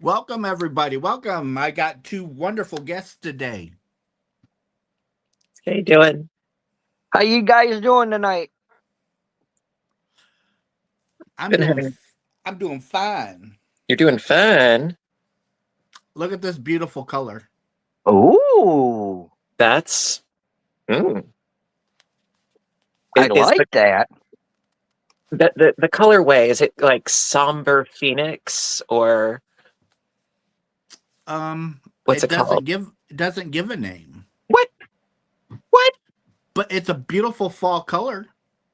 Welcome, everybody. Welcome. I got two wonderful guests today. How you doing? How you guys doing tonight? I'm Been doing, having- I'm doing fine. You're doing fun. Look at this beautiful color. Ooh, That's. Mm. I Is like that. the colorway, is it like somber phoenix or what's it called? It doesn't give a name, What? What? but it's a beautiful fall color.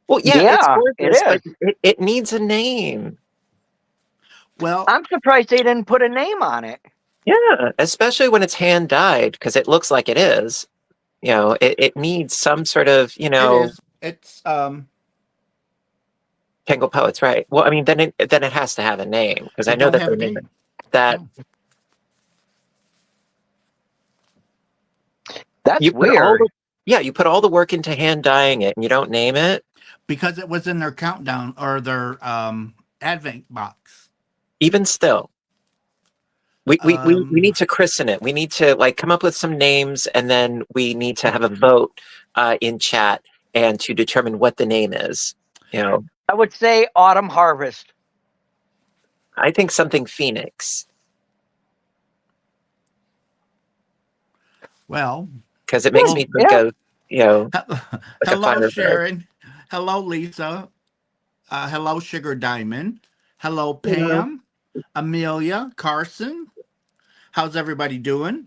Well, yeah, it's Yeah, gorgeous, it but it needs a name. Well, I'm surprised they didn't put a name on it. Yeah, especially when it's hand dyed, because it looks like it is. You know, it needs some sort of, it is. It's Tangle Poets, right? Well, I mean, then it has to have a name, because I know don't that have a they named name. that. No. That's You put weird. you put all the work into hand dyeing it, and you don't name it. Because it was in their countdown or their advent box. Even still, we need to christen it. We need to come up with some names, and then we need to have a vote in chat and to determine what the name is. You know, I would say Autumn Harvest. I think something Phoenix, Well, because it makes me think of hello, firebird. Sharon. Hello, Lisa. Hello, Sugar Diamond. Hello, Pam. Amelia, Carson. How's everybody doing?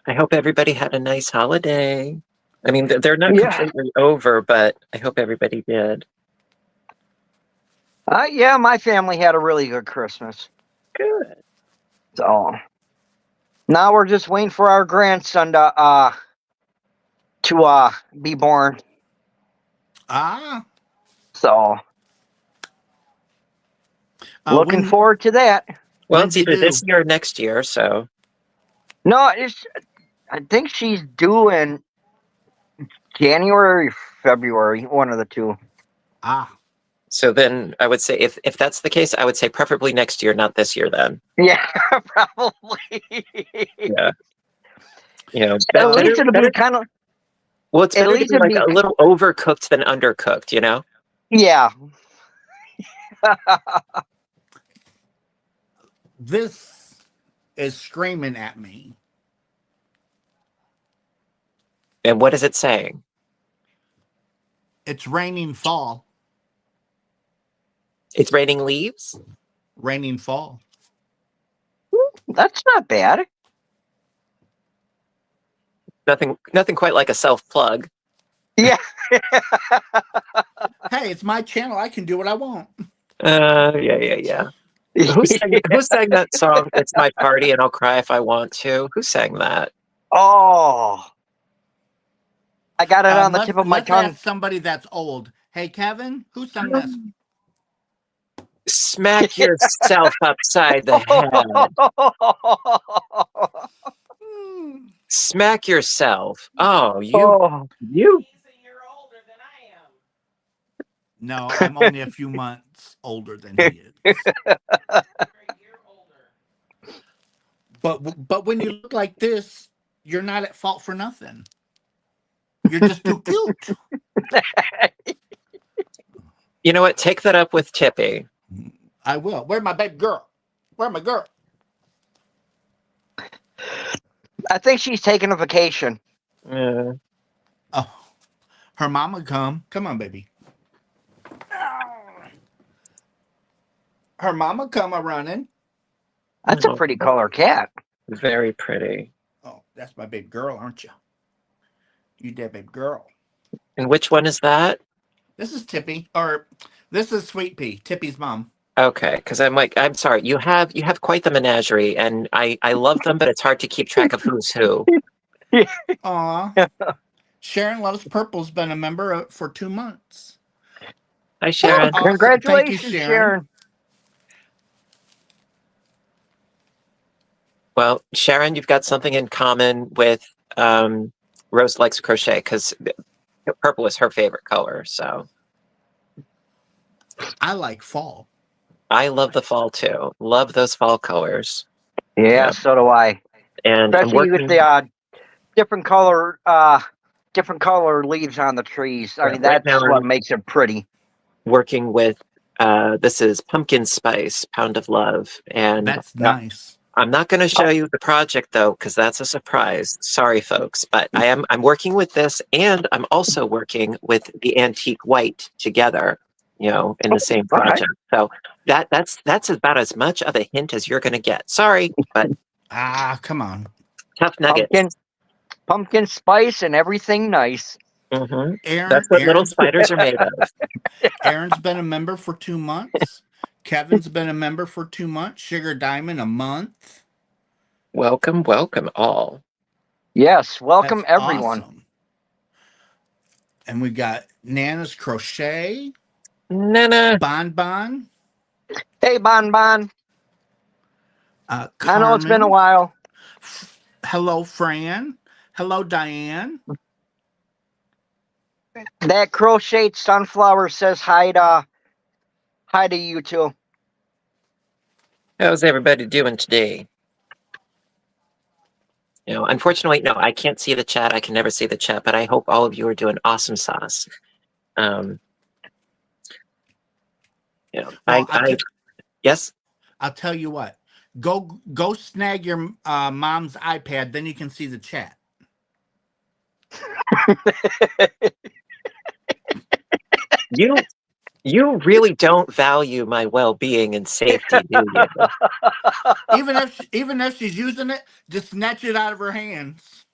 I hope everybody had a nice holiday. I mean, they're not Yeah. completely over, but I hope everybody did. Yeah, my family had a really good Christmas. Good. So now we're just waiting for our grandson to be born. Ah, So looking forward to that. Well, it's When's he either this due? year or next year, so. No, I think she's due in January, February, one of the two. Ah, So then I would say, if that's the case, I would say preferably next year, not this year then. Yeah, probably. Yeah. You know, At least it'll be kind of. well, it's At better to least be it'll like be. a little overcooked than undercooked, you know? Yeah. this is screaming at me. And what is it saying? It's raining fall. It's raining leaves? Raining fall. That's not bad. Nothing quite like a self-plug. Yeah. Hey, it's my channel. I can do what I want. Yeah. Who sang that song, It's My Party and I'll Cry If I Want To? Who sang that? Oh. I got it on the tip of my tongue. Ask somebody that's old. Hey, Kevin, who sung this? Smack yourself upside the head. Smack yourself. Oh, you. You're older than I am. No, I'm only a few months older than he is. You're older. But when you look like this, you're not at fault for nothing. You're just too cute. You know what? Take that up with Tippy. I will. Where's my baby girl? Where's my girl? I think she's taking a vacation. Oh, her mama come. Come on, baby. Her mama come a running. That's a pretty color cat. Very pretty. Oh, that's my baby girl, aren't you? You dead baby girl. And which one is that? This is Tippy, or this is Sweet Pea, Tippy's mom. Okay, because I'm sorry. You have quite the menagerie, and I love them, but it's hard to keep track of who's who. Aw. Sharon Loves Purple's been a member for 2 months. Hi, Sharon. Awesome. Congratulations, Thank you, Sharon. Well, Sharon, you've got something in common with Rose likes crochet, because purple is her favorite color. So I like fall. I love the fall too. Love those fall colors. Yeah, so do I. And I'm Especially with working the different color leaves on the trees. I mean, right now. that's what makes it pretty. Working with this is pumpkin spice, pound of love, and That's nice. I'm not going to show you the project though, because that's a surprise. Sorry, folks, but I'm working with this, and I'm also working with the antique white together. You know, in the same project. So that's about as much of a hint as you're going to get. Sorry, but Come on. tough nuggets. Pumpkin spice and everything nice. Mm-hmm. Aaron, That's what little spiders are made of. Aaron's been a member for 2 months. Kevin's been a member for 2 months. Sugar Diamond a month. Welcome, welcome all. Yes, welcome That's everyone. Awesome. And we got Nana's Crochet. Nana. Bon. Hey, Bon. I know it's been a while. Hello, Fran. Hello, Diane. That crocheted sunflower says hi to you too. How's everybody doing today? You know, unfortunately, no, I can't see the chat. I can never see the chat, but I hope all of you are doing awesome sauce. You know, Well, yes. I'll tell you what. Go snag your mom's iPad, then you can see the chat. You really don't value my well-being and safety, do you? Even if she's using it, just snatch it out of her hands.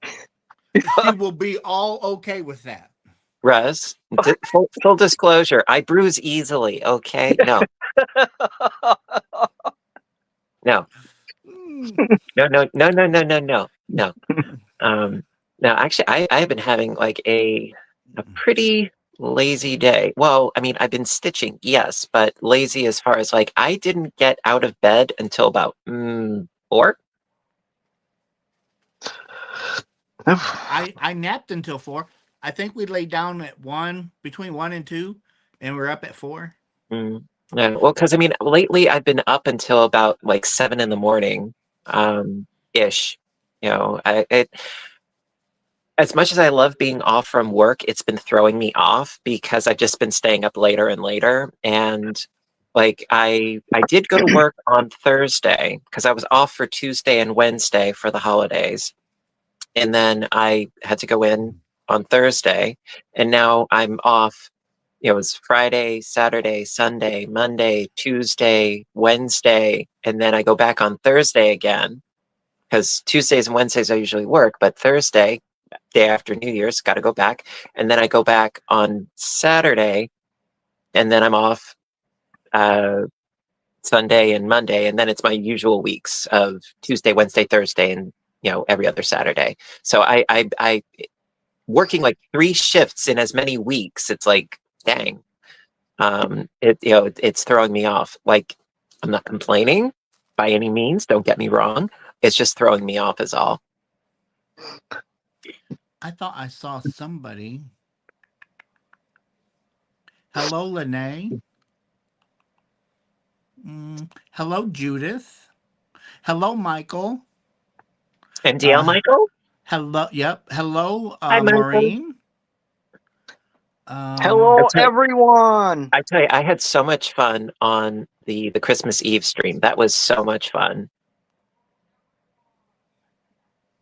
She will be all okay with that. Russ, full disclosure, I bruise easily, okay? No. No. No. No, actually, I have been having like a pretty lazy day. Well, I mean, I've been stitching, yes, but lazy as far as like I didn't get out of bed until about 4. I napped until 4. I think we laid down at between 1 and 2, and we're up at 4. Yeah, well, because I mean, lately I've been up until about like 7 in the morning, ish. You know, as much as I love being off from work, it's been throwing me off because I've just been staying up later and later. And like I did go to work on Thursday because I was off for Tuesday and Wednesday for the holidays. And then I had to go in on Thursday, and now I'm off. You know, it was Friday, Saturday, Sunday, Monday, Tuesday, Wednesday, and then I go back on Thursday again because Tuesdays and Wednesdays I usually work, but Thursday, day after New Year's, got to go back. And then I go back on Saturday, and then I'm off Sunday and Monday, and then it's my usual weeks of Tuesday, Wednesday, Thursday, and you know, every other Saturday. So I working like 3 shifts in as many weeks. It's like, dang. It's throwing me off. Like, I'm not complaining by any means, don't get me wrong. It's just throwing me off is all. I thought I saw somebody. Hello, Lene. Hello, Judith. Hello, Michael. MDL Michael? Hello, yep. Hello, Hi, Maureen. Hello, everyone. I tell you, I had so much fun on the Christmas Eve stream. That was so much fun.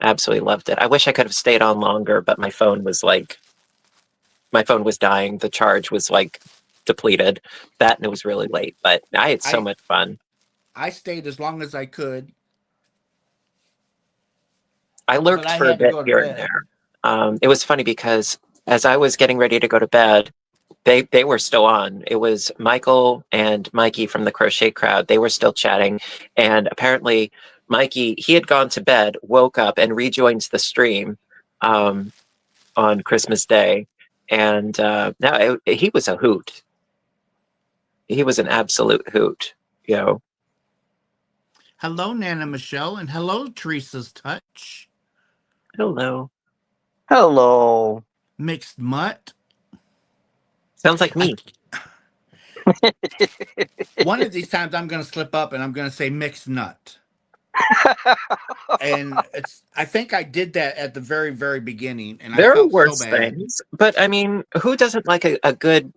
Absolutely loved it. I wish I could have stayed on longer, but my phone was dying. The charge was like depleted. That, and it was really late, but I had so much fun. I stayed as long as I could. I lurked for a bit here and there. It was funny because as I was getting ready to go to bed, they were still on. It was Michael and Mikey from the Crochet Crowd. They were still chatting, and apparently Mikey, he had gone to bed, woke up, and rejoined the stream on Christmas Day, and now he was a hoot. He was an absolute hoot, you know. Hello, Nana Michelle, and hello, Teresa's Touch. Hello. Hello. Mixed Mutt. Sounds like me. One of these times I'm going to slip up and I'm going to say mixed nut. And I think I did that at the very, very beginning, and I There are felt so worse bad. things, but I mean, who doesn't like a good,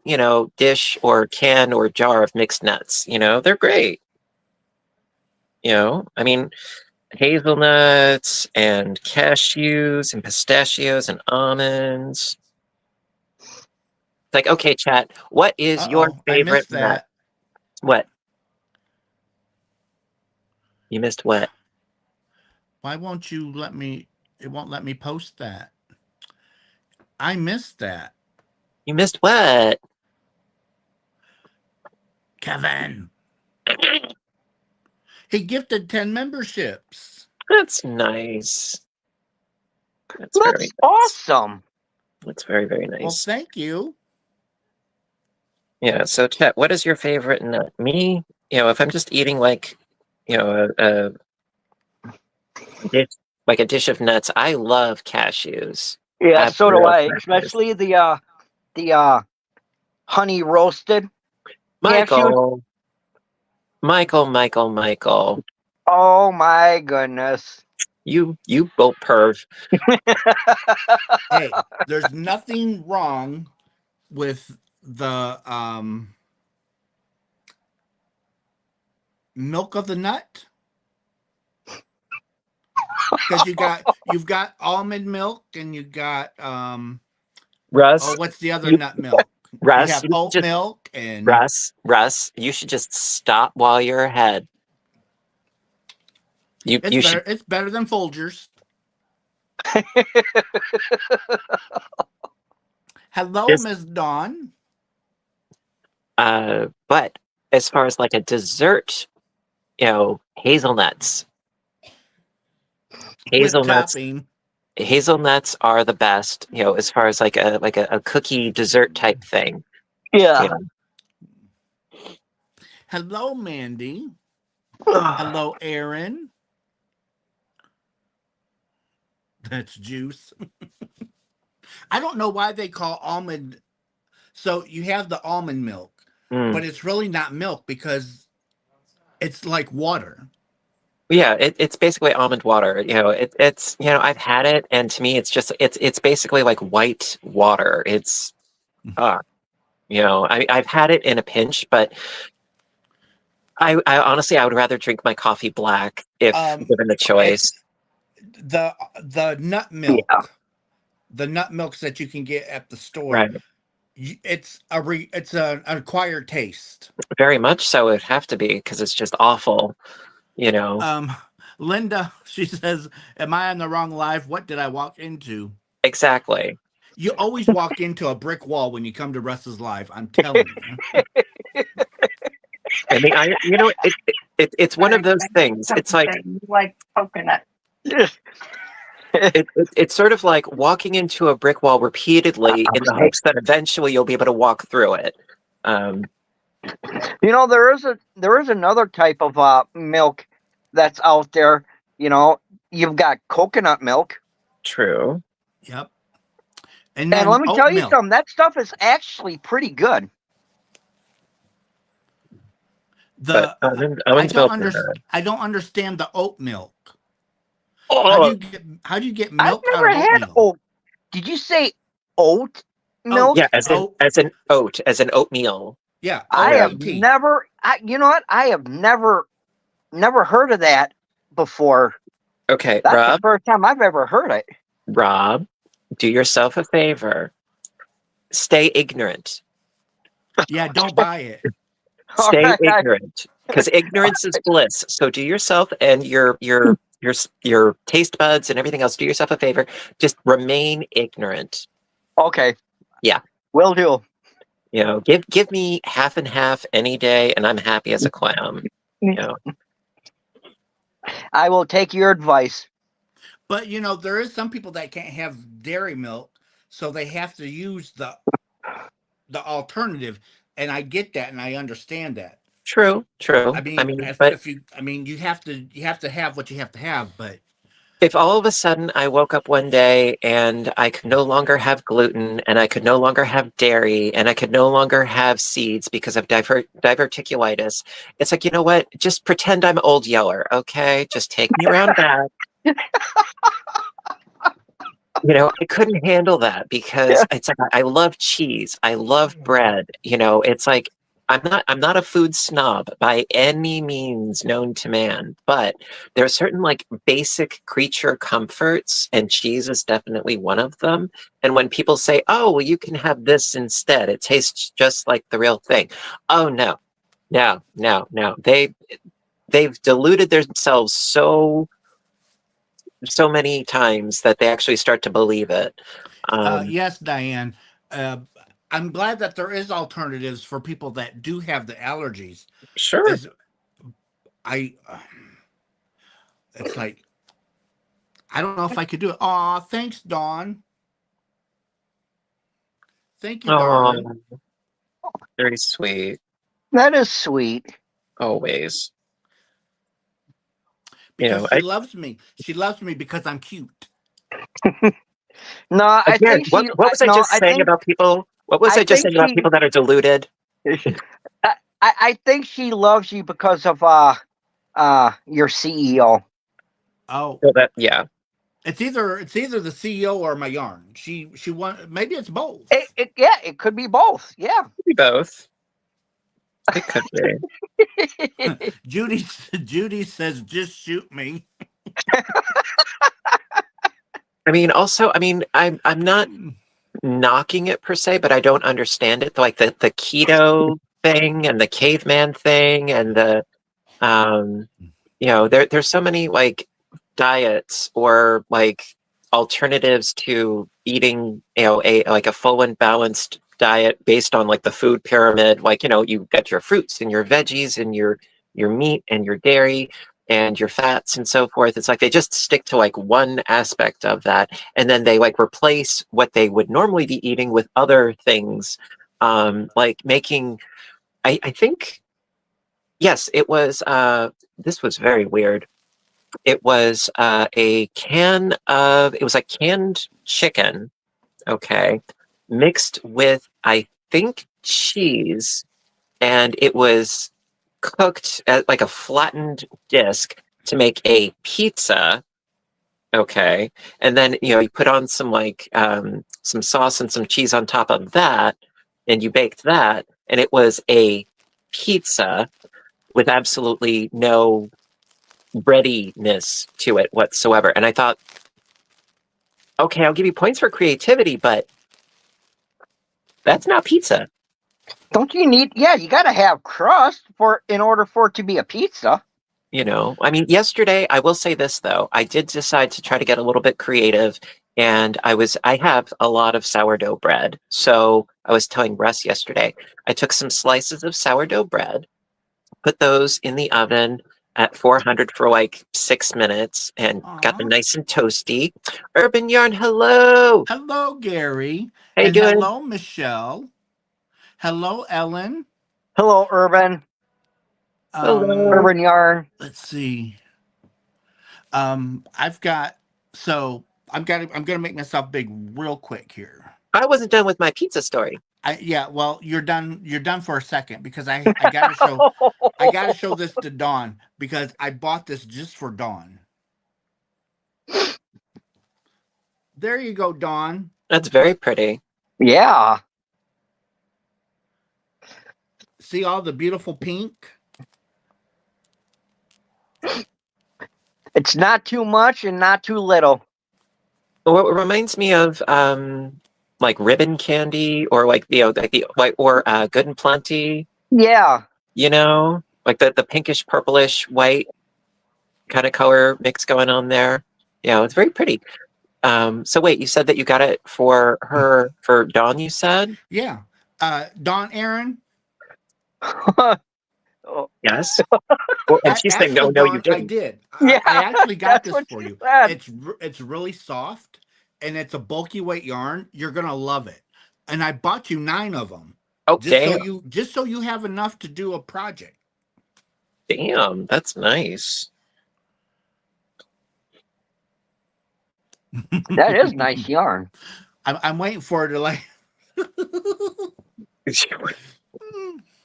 dish or can or jar of mixed nuts? They're great. I mean, hazelnuts and cashews and pistachios and almonds. Like, okay, chat, what is your I favorite missed nut? that. What? You missed what? Why won't you let me? It won't let me post that. I missed that. You missed what? Kevin. He gifted 10 memberships. That's nice. That's That's very nice. awesome. That's very, very Well, nice. thank you. Yeah, so chat, what is your favorite nut? Me, if I'm just eating like, a dish, like a dish of nuts, I love cashews. Yeah, so do Real I. cashews. Especially the honey roasted cashews. Michael. Oh my goodness. You both perv. Hey, there's nothing wrong with the milk of the nut. Because you've got almond milk and you got Russ, what's the other you- nut milk? Russ, you have you oat just- milk and Russ, you should just stop while you're ahead. You should. it's better than Folgers. Hello, Yes. Miss Dawn. But as far as like a dessert, hazelnuts. Whipped Hazelnuts. topping. Hazelnuts are the best, as far as like a cookie dessert type thing. Yeah. Hello, Mandy. Hello, Aaron. That's juice. I don't know why they call almond. So you have the almond milk, but it's really not milk because it's like water. Yeah, it's basically almond water. It's I've had it, and to me, it's basically like white water. It's I've had it in a pinch, but I honestly I would rather drink my coffee black if given the choice. The nut milk, Yeah. the nut milks that you can get at the store. Right. It's an acquired taste. Very much so. It'd have to be because it's just awful. Linda, she says, "Am I on the wrong live? What did I walk into?" Exactly. You always walk into a brick wall when you come to Russ's live. I'm telling you. I mean, it's one of those things. It's like coconut. it's sort of like walking into a brick wall repeatedly in the hopes that eventually you'll be able to walk through it. There is another type of milk that's out there. You've got coconut milk. True. Yep. And then And let me tell you milk. something, that stuff is actually pretty good. I don't understand the oat milk. How do you get milk I've out never of had oatmeal? oat. Did you say oat milk? Yeah, as an oatmeal. Yeah, I have OAT. never. You know what? I have never heard of that before. Okay, That's the Rob. first time I've ever heard it. Rob, do yourself a favor. Stay ignorant. Yeah, don't buy it. Stay All right. ignorant, because ignorance is bliss. So do yourself and your taste buds and everything else. Do yourself a favor. Just remain ignorant. Okay. Yeah. Will do. Give me half and half any day, and I'm happy as a clown. I will take your advice. But there is some people that can't have dairy milk, so they have to use the alternative, and I get that and I understand that. True. I mean, but you have to have what you have to have, but If all of a sudden I woke up one day and I could no longer have gluten and I could no longer have dairy and I could no longer have seeds because of diverticulitis, it's like, you know what? Just pretend I'm Old Yeller, okay? Just take me around back. You know, I couldn't handle that because it's like I love cheese. I love bread. You know, it's like I'm not a food snob by any means known to man, but there are certain like basic creature comforts, and cheese is definitely one of them. And when people say, "Oh, well, you can have this instead. It tastes just like the real thing." Oh no. No, no, no. They've deluded themselves so many times that they actually start to believe it. Yes, Diane. Uh, I'm glad that there is alternatives for people that do have the allergies. Sure. Is I, it's like I don't know if I could do it. Aw, thanks, Dawn. Thank you, darling. Oh, very sweet. That is sweet. Always. You Because know, she loves me. She loves me because I'm cute. No, I again, think she. what was I No, just saying about people? What was I I just think saying about she. people that are deluded? I think she loves you because of your CEO. Oh, Well, that, yeah, it's either the CEO or my yarn. She want maybe it's both. It could be both. Yeah. could be both. It could be. Judy says just shoot me. I mean, also, I mean, I'm not knocking it per se, but I don't understand it. Like the keto thing and the caveman thing and the you know, there's so many like diets or like alternatives to eating, you know, a full and balanced diet based on like the food pyramid. Like, you know, you got your fruits and your veggies and your meat and your dairy and your fats and so forth. It's like they just stick to like one aspect of that, and then they like replace what they would normally be eating with other things, like making. I think yes, it was. This was very weird. It was it was like canned chicken, okay, mixed with, I think, cheese, and it was cooked at like a flattened disc to make a pizza, okay, and then you know you put on some like some sauce and some cheese on top of that, and you baked that, and it was a pizza with absolutely no breadiness to it whatsoever. And I thought, okay, I'll give you points for creativity, but that's not pizza. Don't you need? Yeah, you got to have crust in order for it to be a pizza. You know, I mean, yesterday, I will say this though, I did decide to try to get a little bit creative, and I have a lot of sourdough bread. So I was telling Russ yesterday, I took some slices of sourdough bread, put those in the oven at 400 for like 6 minutes, and got them Aw. nice and toasty. Urban Yarn, hello. Hello, Gary. How you And doing? hello, Michelle. Hello, Ellen. Hello, Urban. Hello. Urban Yarn. Let's see. I've got so I'm gonna make myself big real quick here. I wasn't done with my pizza story. Yeah, well, you're done. You're done for a second because I gotta show this to Dawn because I bought this just for Dawn. There you go, Dawn. That's very pretty. Yeah. See all the beautiful pink? It's not too much and not too little. Well, it reminds me of like ribbon candy, or like Good and Plenty. Yeah. You know, like the pinkish purplish white kind of color mix going on there. Yeah, it's very pretty. So wait, you said that you got it for Dawn, you said? Yeah. Dawn Aaron. Yes. Well, and she's saying, no, Actually, no, you Dawn, I didn't. did. Yeah, I actually got that's this what for she you. said. It's really soft and it's a bulky weight yarn. You're gonna love it. And I bought you 9 of them Oh, damn. just so you have enough to do a project. Damn, that's nice. That is nice yarn. I'm waiting for it to like.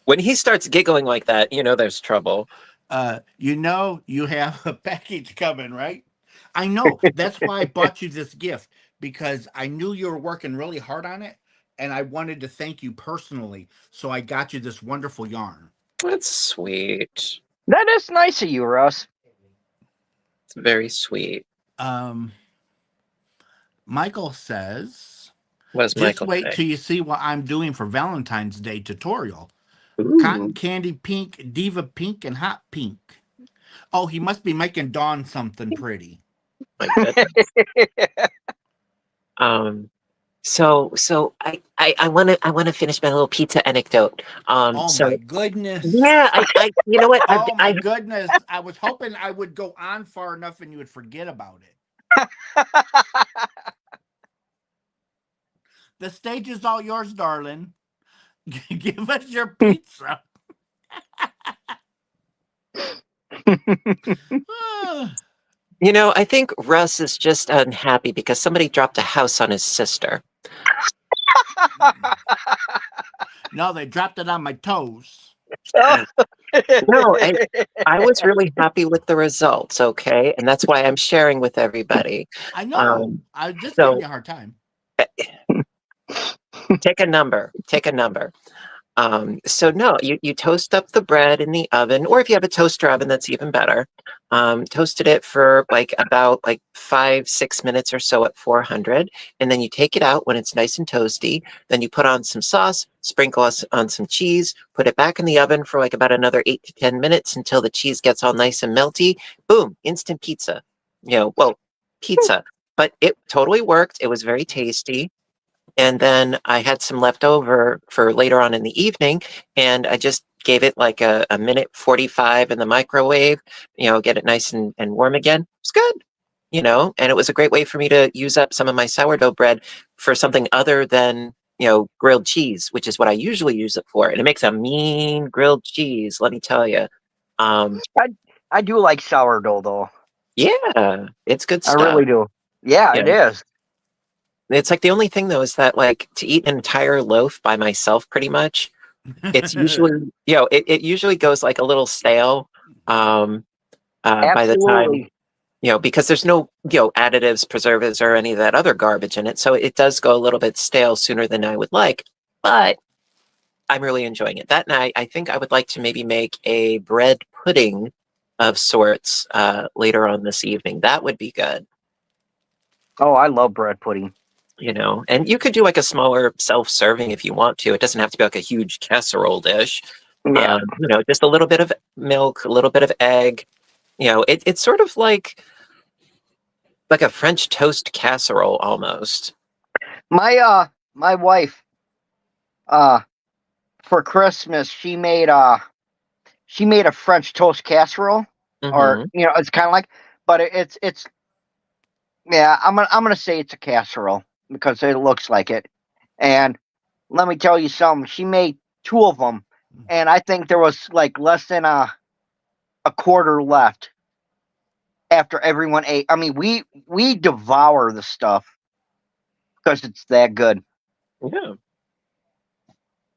When he starts giggling like that, you know there's trouble. You know you have a package coming, right? I know. That's why I bought you this gift, because I knew you were working really hard on it, and I wanted to thank you personally. So I got you this wonderful yarn. That's sweet. That is nice of you, Russ. It's very sweet. Michael says, What does just Michael wait say? till you see what I'm doing for Valentine's Day tutorial. Ooh, Cotton candy pink, diva pink, and hot pink. Oh, he must be making Dawn something pretty. my goodness. So I want to finish my little pizza anecdote. Oh So my goodness. yeah, you know what? Oh my goodness. I was hoping I would go on far enough and you would forget about it. The stage is all yours, darling. Give us your pizza. You know, I think Russ is just unhappy because somebody dropped a house on his sister. No, they dropped it on my toes. No, I was really happy with the results, okay? And that's why I'm sharing with everybody. I know. I was just so- giving you a hard time. Take a number. Take a number. So no, you toast up the bread in the oven, or if you have a toaster oven, that's even better. Toasted it for about 5-6 minutes or so at 400, and then you take it out when it's nice and toasty. Then you put on some sauce, sprinkle on some cheese, put it back in the oven for about another 8 to 10 minutes until the cheese gets all nice and melty. Boom, instant pizza. Pizza. But it totally worked. It was very tasty. And then I had some left over for later on in the evening, and I just gave it a minute 45 in the microwave, get it nice and warm again. It's good, and it was a great way for me to use up some of my sourdough bread for something other than, grilled cheese, which is what I usually use it for. And it makes a mean grilled cheese, let me tell you. I do like sourdough, though. Yeah, it's good stuff. I really do. Yeah, it is. It's the only thing though is that to eat an entire loaf by myself, pretty much, it's usually it usually goes a little stale by the time because there's no additives, preservatives, or any of that other garbage in it, so it does go a little bit stale sooner than I would like. But I'm really enjoying it. That night, I think I would like to maybe make a bread pudding of sorts later on this evening. That would be good. Oh, I love bread pudding. And you could do a smaller self-serving if you want to. It doesn't have to be a huge casserole dish. Yeah. Just a little bit of milk, a little bit of egg. It's sort of like a French toast casserole almost. My wife, for Christmas, she made a French toast casserole, or it's kind of but it's yeah, I'm gonna say it's a casserole because it looks like it. And let me tell you something. She made 2 of them, and I think there was less than a quarter left after everyone ate. I mean, we devour the stuff because it's that good.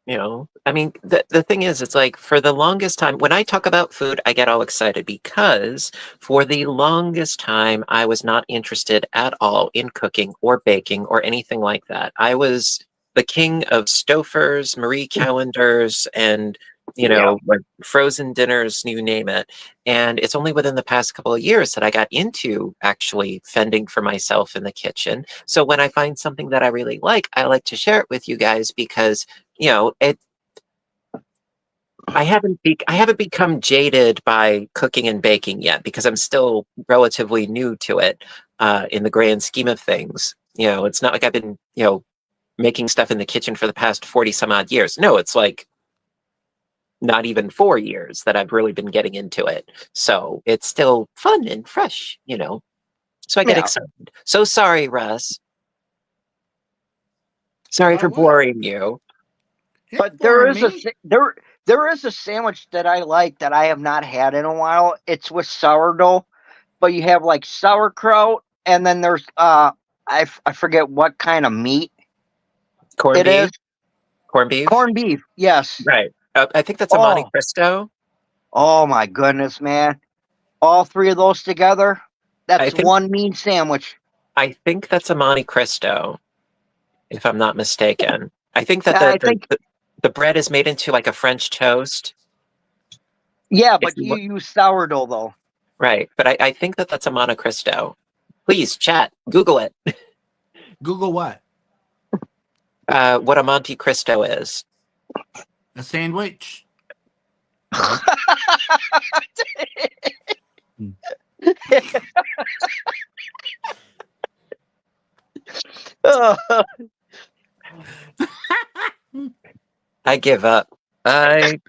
Yeah. I mean, the thing is, it's for the longest time, when I talk about food, I get all excited because for the longest time, I was not interested at all in cooking or baking or anything like that. I was the king of Stofers, Marie Callender's, and, frozen dinners, you name it. And it's only within the past couple of years that I got into actually fending for myself in the kitchen. So when I find something that I really like, I like to share it with you guys because I haven't become jaded by cooking and baking yet because I'm still relatively new to it in the grand scheme of things. It's not like I've been, making stuff in the kitchen for the past 40 some odd years. No, it's not even 4 years that I've really been getting into it. So it's still fun and fresh, So I get excited. So sorry, Russ. Sorry for boring you. But there is a sandwich that I like that I have not had in a while. It's with sourdough, but you have sauerkraut, and then there's I forget what kind of meat Corned it is. beef? Corned beef? Corned beef, yes. Right. I think that's a Monte Oh, Cristo. oh my goodness, man! All three of those together, I that's think one mean sandwich. I think that's a Monte Cristo, if I'm not mistaken. I think that I think, the bread is made into like a French toast. yeah, If but you you wa- use sourdough though. right, but I think that that's a Monte Cristo. Please, chat, Google it. Google what? What a Monte Cristo is. A sandwich. I give up. I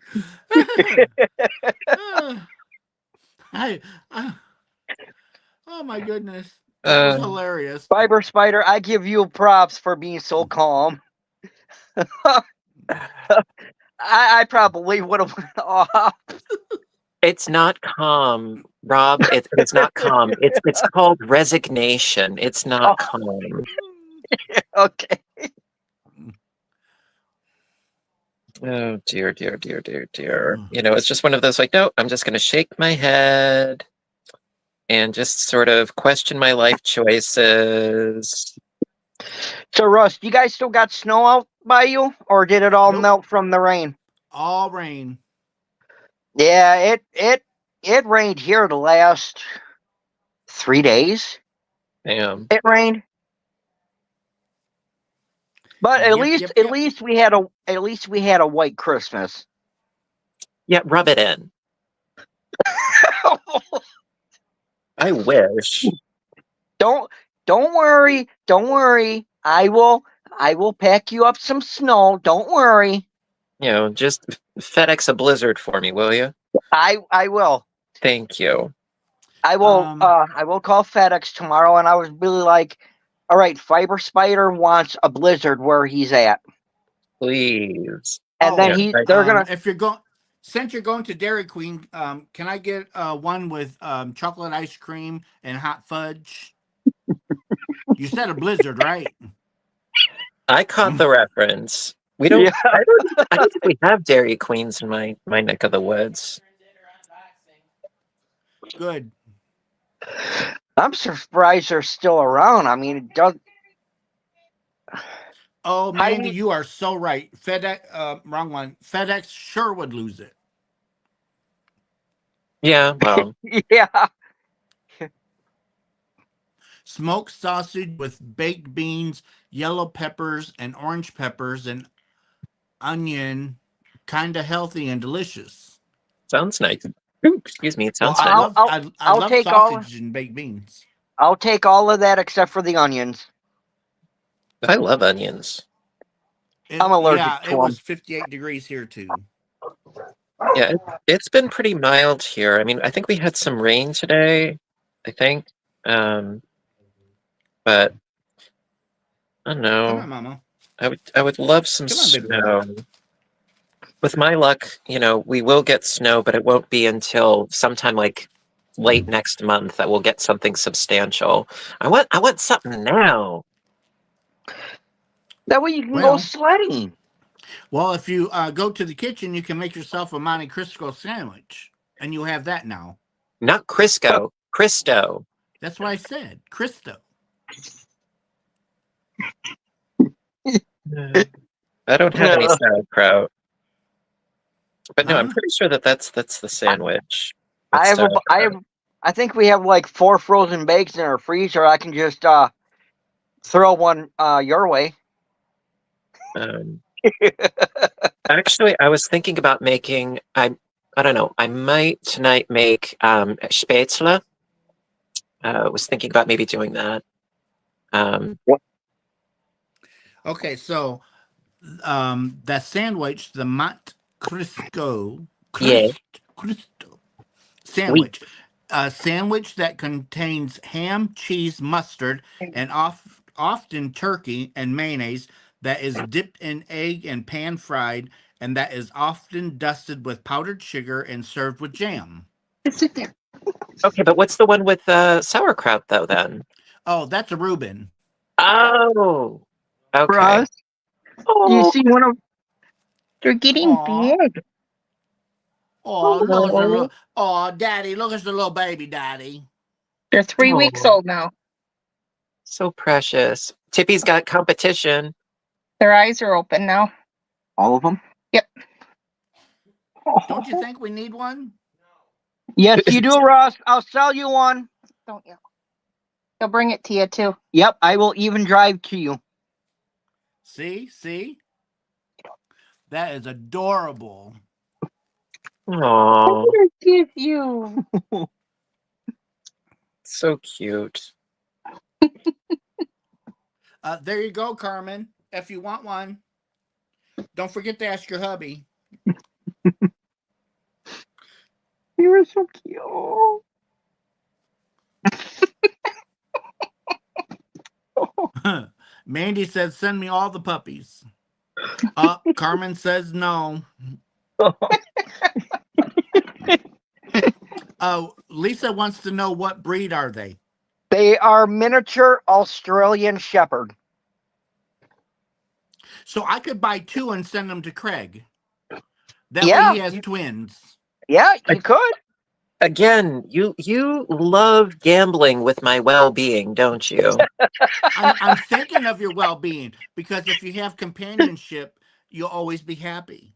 I, oh my goodness. That was hilarious. Fiber Spider, I give you props for being so calm. I probably would have went off. It's not calm, Rob. It's not calm. It's called resignation. It's not Oh, calm. okay. Oh dear, dear, dear, dear, dear. You know, it's just one of those like, no, I'm just gonna shake my head and just sort of question my life choices. So Russ, you guys still got snow out by you, or did it all Nope. melt from the rain? All rain. Yeah, it rained here the last 3 days. Damn. It rained. But at least we had a white Christmas. Yeah, rub it in. I wish. Don't worry. Don't worry. I will pack you up some snow. Don't worry. You know, just FedEx a blizzard for me, will you? I will. Thank you. I will call FedEx tomorrow, and I was really like, all right, Fiber Spider wants a blizzard where he's at. Please. And then they're gonna, if you're going, since you're going to Dairy Queen, can I get one with chocolate ice cream and hot fudge? You said a blizzard, right? I caught the reference. We don't. Yeah. I don't think we have Dairy Queens in my neck of the woods. Good. I'm surprised they're still around. I mean, it does. Oh, Mandy, you are so right. FedEx, wrong one. FedEx sure would lose it. Yeah, well. Yeah. Smoked sausage with baked beans, yellow peppers, and orange peppers, and onion. Kind of healthy and delicious. Sounds nice. Ooh, excuse me. It sounds nice. I love take sausage and baked beans. I'll take all of that except for the onions. I love onions. I'm allergic to them. It was 58 degrees here too. Yeah, it's been pretty mild here. I mean, I think we had some rain today, I think. But I don't know. Come on, Mama. I would love some snow. With my luck, you know, we will get snow, but it won't be until sometime like late next month that we'll get something substantial. I want something now. That way you can go sledding. Well, if you go to the kitchen, you can make yourself a Monte Cristo sandwich, and you'll have that now. Not Crisco, Cristo. That's what I said, Cristo. I don't have any sauerkraut, but no, I'm pretty sure that's the sandwich. I think we have like 4 frozen bakes in our freezer. I can just throw one your way. Actually, I was thinking about making. I don't know. I might tonight make spätzle. I was thinking about maybe doing that. Okay, so that sandwich, the Monte Cristo, sandwich, a sandwich that contains ham, cheese, mustard, and often turkey and mayonnaise that is dipped in egg and pan fried, and that is often dusted with powdered sugar and served with jam. Sit there. Okay, but what's the one with sauerkraut though? Then that's a Reuben. Oh, okay. Russ, do you see one of? They're getting Aw. big. Oh, look at the little. Oh, Daddy, look at the little baby, Daddy. They're 3 weeks Aw. old now. So precious. Tippy's got competition. Their eyes are open now. All of them? Yep. Don't you think we need one? Yes, you do, Russ. I'll sell you one. Don't you? They'll bring it to you too. Yep, I will even drive to you. See? That is adorable. Aww, Give you. so cute. There you go, Carmen. If you want one, don't forget to ask your hubby. You were so cute. Mandy says, send me all the puppies. Carmen says no. Lisa wants to know, what breed are they? They are miniature Australian Shepherd. So I could buy 2 and send them to Craig. That Yeah. way he has twins. Yeah, you could. Again, you love gambling with my well-being, don't you? I'm thinking of your well-being, because if you have companionship, you'll always be happy.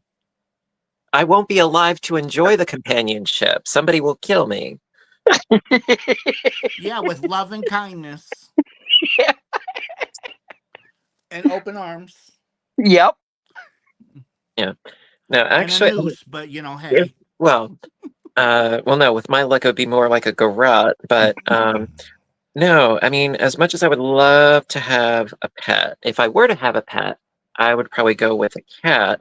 I won't be alive to enjoy the companionship. Somebody will kill me. Yeah, with love and kindness. Yeah. And open arms. Yep. Yeah. No, actually, and a noose, but hey. Well, no, with my luck, it would be more like a garrote. But no, I mean, as much as I would love to have a pet, if I were to have a pet, I would probably go with a cat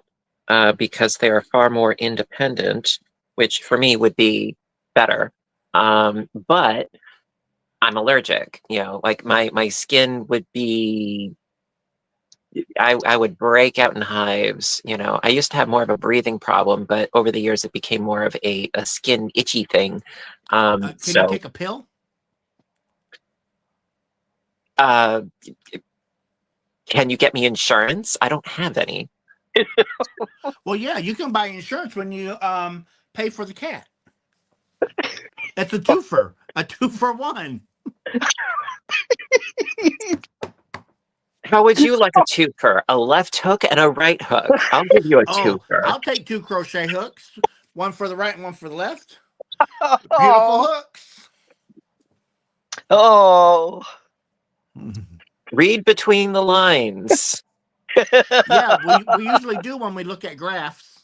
because they are far more independent, which for me would be better. But I'm allergic. Like my skin would be. I would break out in hives. I used to have more of a breathing problem, but over the years it became more of a skin itchy thing. Can you take a pill? Can you get me insurance? I don't have any. Well, yeah, you can buy insurance when you pay for the cat. It's a twofer, a 2-for-1. How would you like a twofer? A left hook and a right hook. I'll give you a twofer. I'll take 2 crochet hooks, one for the right and one for the left. Beautiful hooks. Oh. Read between the lines. Yeah, we usually do when we look at graphs.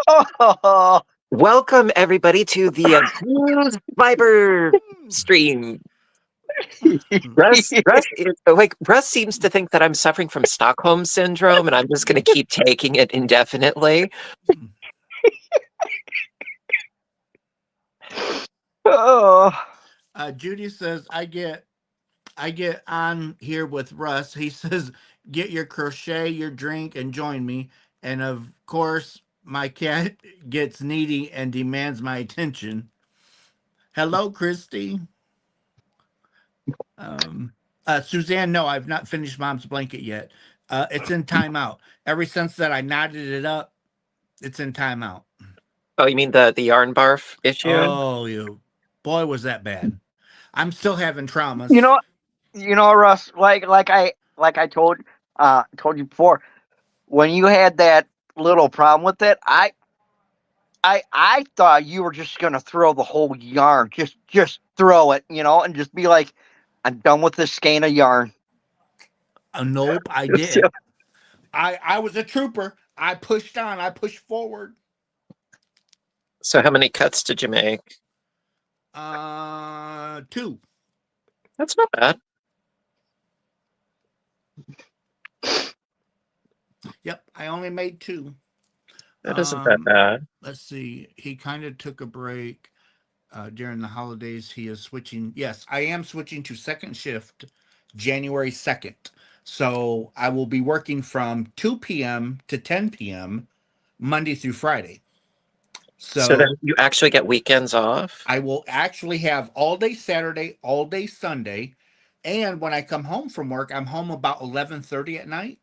Oh. Welcome everybody to the Abused Viber stream. Russ seems to think that I'm suffering from Stockholm syndrome, and I'm just going to keep taking it indefinitely. Oh. Judy says, I get on here with Russ. He says, get your crochet, your drink, and join me. And of course, my cat gets needy and demands my attention. Hello, Christy. Suzanne, no, I've not finished Mom's blanket yet. It's in timeout. Ever since that I knotted it up, it's in timeout. Oh, you mean the yarn barf issue? Oh, boy, was that bad. I'm still having traumas. Russ, like I told you before, when you had that little problem with it, I thought you were just gonna throw the whole yarn, just throw it, and just be like, I'm done with this skein of yarn. Nope, I didn't. I was a trooper. I pushed on. I pushed forward. So how many cuts did you make? 2. That's not bad. Yep, I only made 2. That isn't that bad. Let's see. He kind of took a break during the holidays. He is switching. Yes, I am switching to second shift January 2nd. So I will be working from 2 p.m. to 10 p.m. Monday through Friday. So then So you actually get weekends off? I will actually have all day Saturday, all day Sunday. And when I come home from work, I'm home about 11:30 at night.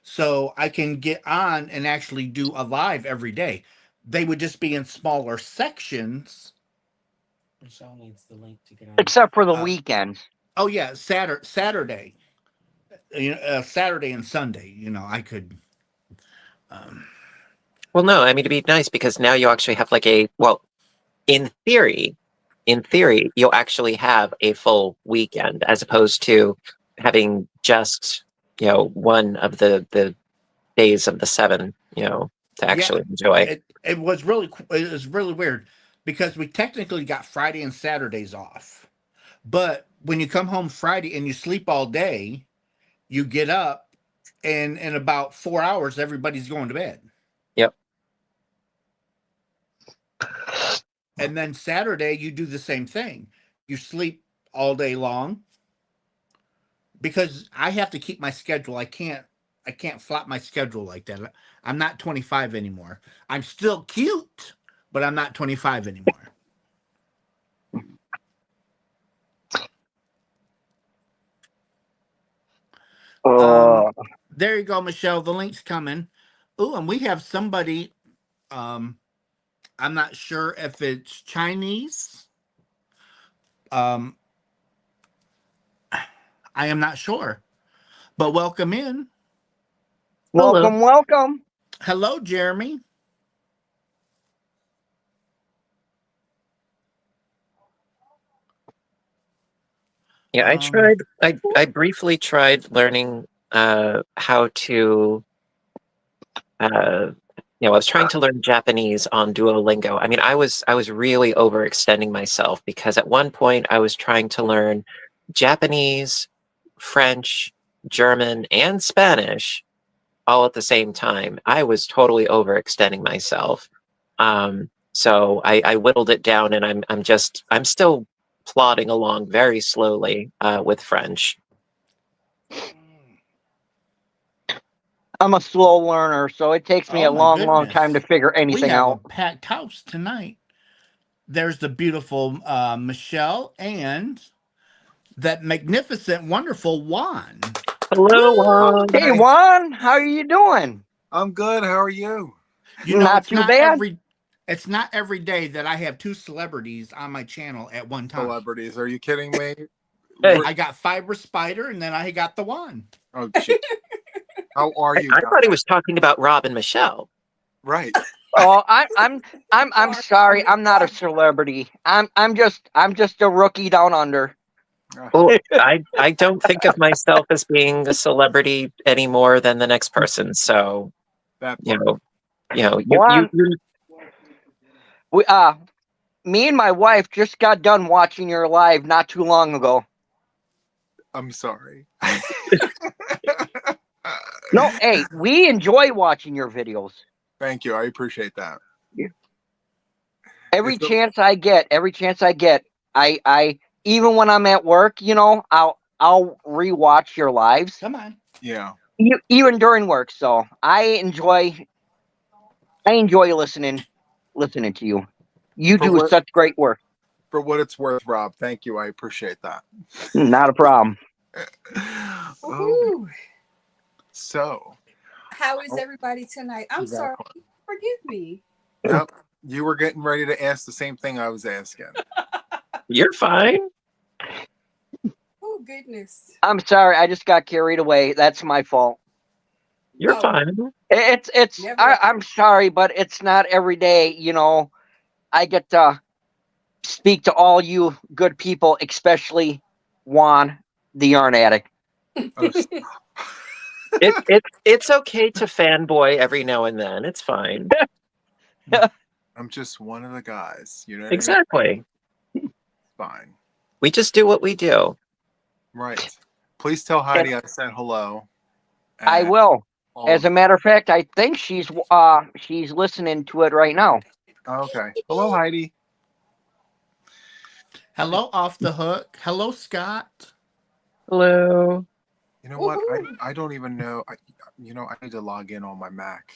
So I can get on and actually do a live every day. They would just be in smaller sections. Michelle needs the link to get on. Except for the weekends. Oh yeah, Saturday. Saturday and Sunday, I could. Well, no, I mean, it'd be nice because now you actually have like in theory, you'll actually have a full weekend as opposed to having just, one of the days of the 7, to actually enjoy. It was really weird because we technically got Friday and Saturdays off. But when you come home Friday and you sleep all day, you get up and in about 4 hours everybody's going to bed. Yep. And then Saturday you do the same thing. You sleep all day long because I have to keep my schedule. I can't flop my schedule like that. I'm not 25 anymore. I'm still cute, but I'm not 25 anymore. There you go, Michelle. The link's coming. Oh, and we have somebody. I'm not sure if it's Chinese. I am not sure. But welcome in. Welcome, welcome. Hello, Jeremy. Yeah, I briefly tried learning how to I was trying to learn Japanese on Duolingo. I mean, I was really overextending myself because at one point I was trying to learn Japanese, French, German, and Spanish all at the same time. I was totally overextending myself. So I whittled it down, and I'm still plodding along very slowly with French. I'm a slow learner, so it takes me a long time to figure anything out. We have a packed house tonight. There's the beautiful Michelle and that magnificent, wonderful Juan. Hello, Juan. Hey, Juan, how are you doing? I'm good. How are you? Not too bad. It's not every day that I have 2 celebrities on my channel at one time. Celebrities? Are you kidding me? I got Fiber Spider, and then I got the Juan. Oh, shit. How are you? I thought he was talking about Rob and Michelle. Right. Oh, I'm sorry. I'm not a celebrity. I'm just a rookie down under. Well, I don't think of myself as being a celebrity any more than the next person. So, me and my wife just got done watching your live not too long ago. I'm sorry. No, hey, we enjoy watching your videos. Thank you. I appreciate that. Yeah. Every chance I get, I even when I'm at work, I'll rewatch your lives. Come on. Yeah. Even during work, so I enjoy listening to you. You do such great work. For what it's worth, Rob. Thank you. I appreciate that. Not a problem. So, how is everybody tonight? I'm sorry. Forgive me. Yep. You were getting ready to ask the same thing I was asking. You're fine. Oh, goodness. I'm sorry. I just got carried away. That's my fault. You're fine. I'm sorry, but it's not every day, I get to speak to all you good people, especially Juan, the yarn addict. It's okay to fanboy every now and then. It's fine. I'm just one of the guys, Exactly. Fine. We just do what we do. Right. Please tell Heidi I said hello. I will. As a matter of fact, I think she's listening to it right now. Okay. Hello, Heidi. Hello, Off the Hook. Hello, Scott. Hello. You know what? I don't even know. I need to log in on my Mac.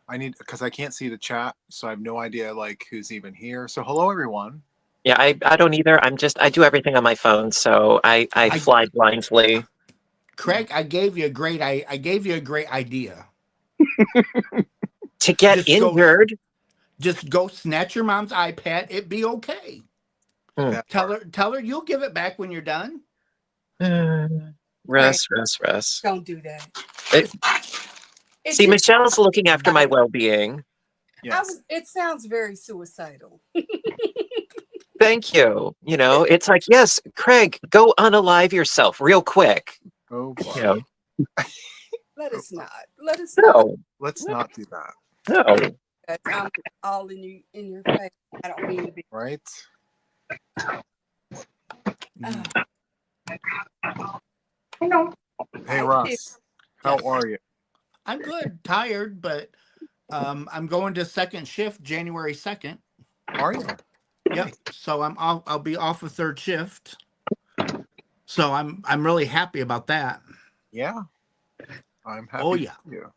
I need, because I can't see the chat, so I have no idea like who's even here. So hello everyone. Yeah, I don't either. I do everything on my phone, so I fly blindly. Craig, I gave you a great idea. To get injured. Just go snatch your mom's iPad. It'd be okay. Tell her you'll give it back when you're done. Rest. Don't do that. See, Michelle's looking after my well-being. Yes. It sounds very suicidal. Thank you. You know, it's like, yes, Craig, go unalive yourself real quick. Oh, boy. You know? Let us not. Let us No. Let's not do that. No. I'm all in your face. I don't mean to be. Right. Hey, Ross. How are you? I'm good. Tired, but I'm going to second shift January 2nd. Are you? Yep. So I'll be off of third shift. So I'm really happy about that. Yeah. I'm happy. Oh yeah. For you.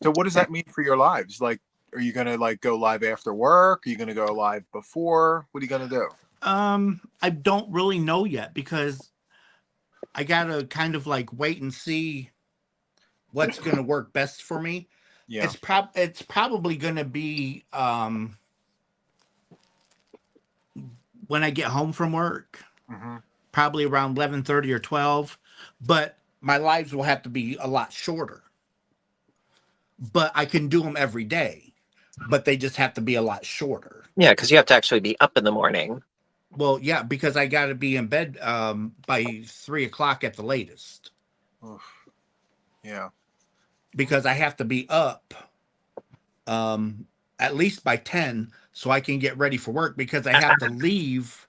So what does that mean for your lives? Like, are you gonna like go live after work? Are you gonna go live before? What are you gonna do? I don't really know yet because I gotta kind of like wait and see what's gonna work best for me. Yeah. It's probably gonna be when I get home from work. Mm-hmm. Probably around 11:30 or 12, but my lives will have to be a lot shorter. But I can do them every day, but they just have to be a lot shorter. Yeah, because you have to actually be up in the morning. Well, yeah, because I got to be in bed by 3 o'clock at the latest. Oof. Yeah. Because I have to be up at least by 10 so I can get ready for work because I have to leave.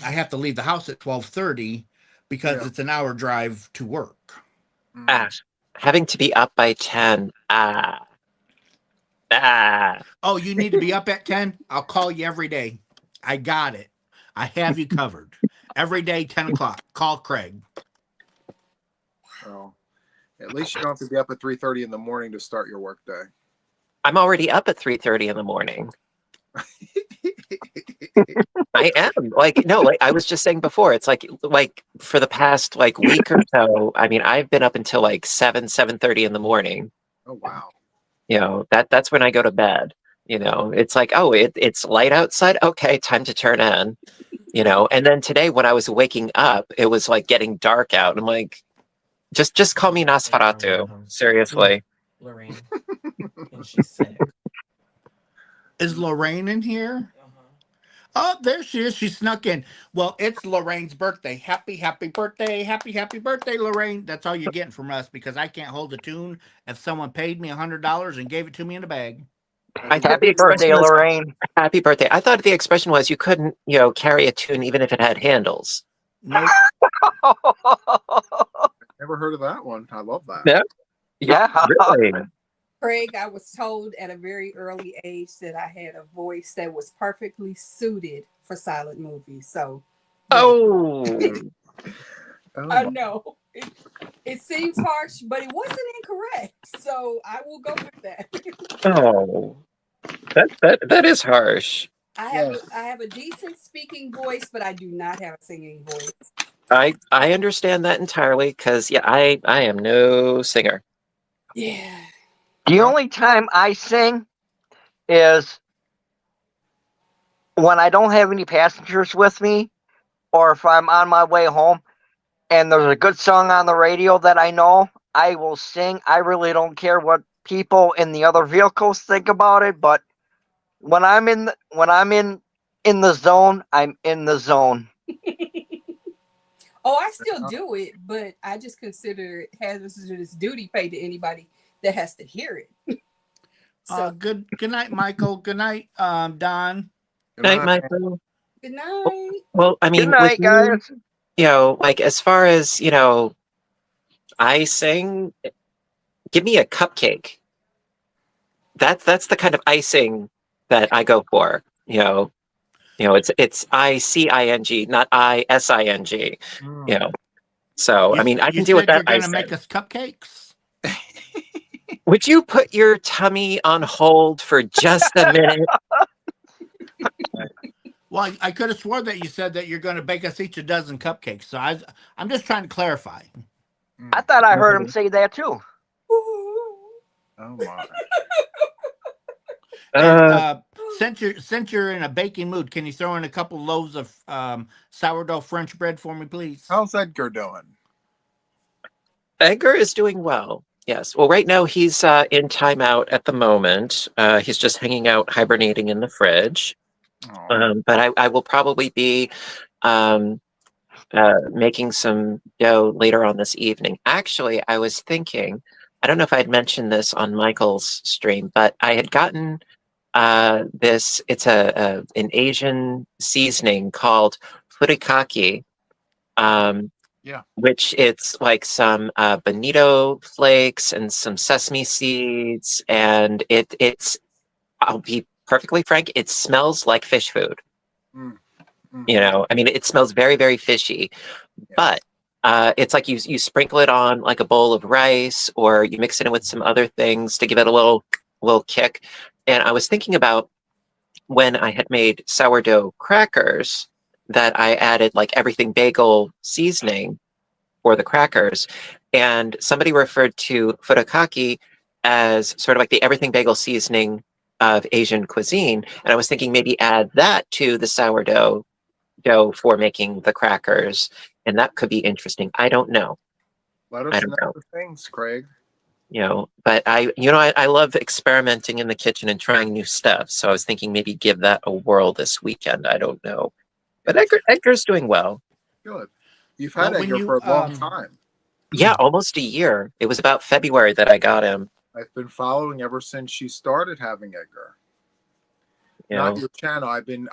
I have to leave the house at 12:30 because it's an hour drive to work. Having to be up by 10. Oh, you need to be up at 10? I'll call you every day. I got it. I have you covered. Every day, 10 o'clock. Call Craig. Well, at least you don't have to be up at 3:30 in the morning to start your work day. I'm already up at 3:30 in the morning. I am like, no, like I was just saying before, it's like for the past like week or so, I mean, I've been up until like 7:30 in the morning. Oh, wow. You know, that's when I go to bed. You know, it's like, oh, it's light outside. Okay, time to turn in. You know, and then today when I was waking up, it was like getting dark out. I'm like, just call me Nosferatu. Seriously. Lorraine. And she's sick. Is Lorraine in here? Oh, there she is. She snuck in. Well, it's Lorraine's birthday. Happy birthday. Happy birthday, Lorraine. That's all you're getting from us because I can't hold a tune if someone paid me $100 and gave it to me in a bag. Happy birthday, Lorraine. Happy birthday. I thought the expression was you couldn't, you know, carry a tune even if it had handles. Nope. Never heard of that one. I love that. Yeah. Yeah. Really? Craig, I was told at a very early age that I had a voice that was perfectly suited for silent movies. So, oh, I know it seems harsh, but it wasn't incorrect. So I will go with that. oh, that is harsh. I have a decent speaking voice, but I do not have a singing voice. I understand that entirely because yeah, I am no singer. Yeah. The only time I sing is when I don't have any passengers with me, or if I'm on my way home and there's a good song on the radio that I know, I will sing. I really don't care what people in the other vehicles think about it, but when I'm in the zone, I'm in the zone. Oh, I still do it, but I just consider it hazardous duty paid to anybody that has to hear it. So Good night, Michael. Good night, Don. Good night, Michael. Good night. Well, I mean, Good night, guys. You know, like as far as, you know, I sing, give me a cupcake. That's the kind of icing that I go for. You know, it's ICING, not ISING. You know, so I mean, I can deal with that. You're gonna make us cupcakes. Would you put your tummy on hold for just a minute? Well, I could have sworn that you said that you're going to bake us each a dozen cupcakes. So I'm just trying to clarify. I thought I heard him say that too. Oh my. And, since you're in a baking mood, can you throw in a couple loaves of sourdough French bread for me, please? How's Edgar doing? Edgar is doing well. Yes. Well, right now he's in timeout at the moment. He's just hanging out, hibernating in the fridge. But I will probably be making some dough later on this evening. Actually, I was thinking, I don't know if I'd mentioned this on Michael's stream, but I had gotten this. It's an Asian seasoning called furikake. Yeah. Which it's like some bonito flakes and some sesame seeds, and it's. I'll be perfectly frank. It smells like fish food. You know, I mean, it smells very, very fishy, but it's like you sprinkle it on like a bowl of rice, or you mix it in with some other things to give it a little kick. And I was thinking about when I had made sourdough crackers that I added like everything bagel seasoning for the crackers, and somebody referred to furikake as sort of like the everything bagel seasoning of Asian cuisine. And I was thinking maybe add that to the sourdough dough for making the crackers, and that could be interesting. I don't know. Let us know the things, Craig. You know, but I love experimenting in the kitchen and trying new stuff. So I was thinking maybe give that a whirl this weekend. I don't know. But Edgar's doing well. Good. You've had Edgar for a long time. Yeah, almost a year. It was about February that I got him. I've been following ever since you started having Edgar. Not your channel. I've been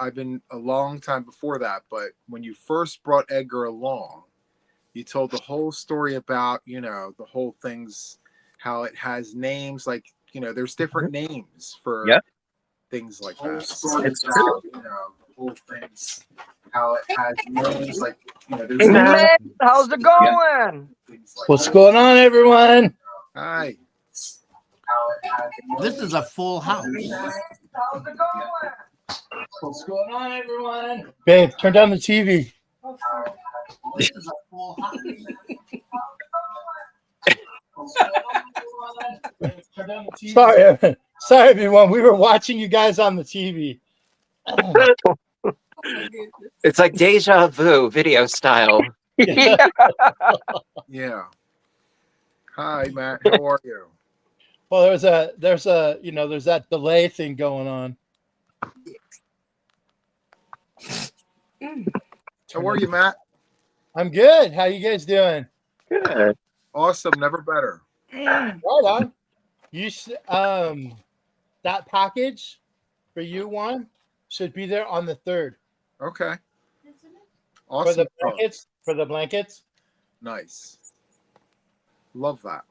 a long time before that, but when you first brought Edgar along, you told the whole story about, you know, the whole things, how it has names, like, you know, there's different names for things like that. It's true. You know, the whole things, how it has names, like, you know, there's Man, how's it going? What's going on, everyone? Hi. This is a full house. How's it going? What's going on, everyone? Babe, turn down the TV. This is a full house. Sorry, everyone. We were watching you guys on the TV. It's like deja vu video style. Yeah. Hi, Matt. How are you? Well, there's that delay thing going on. How are you, Matt? I'm good. How you guys doing? Good. Awesome. Never better. Right on. That package for you one should be there on the 3rd. Okay. Awesome. For the blankets. Nice. Love that.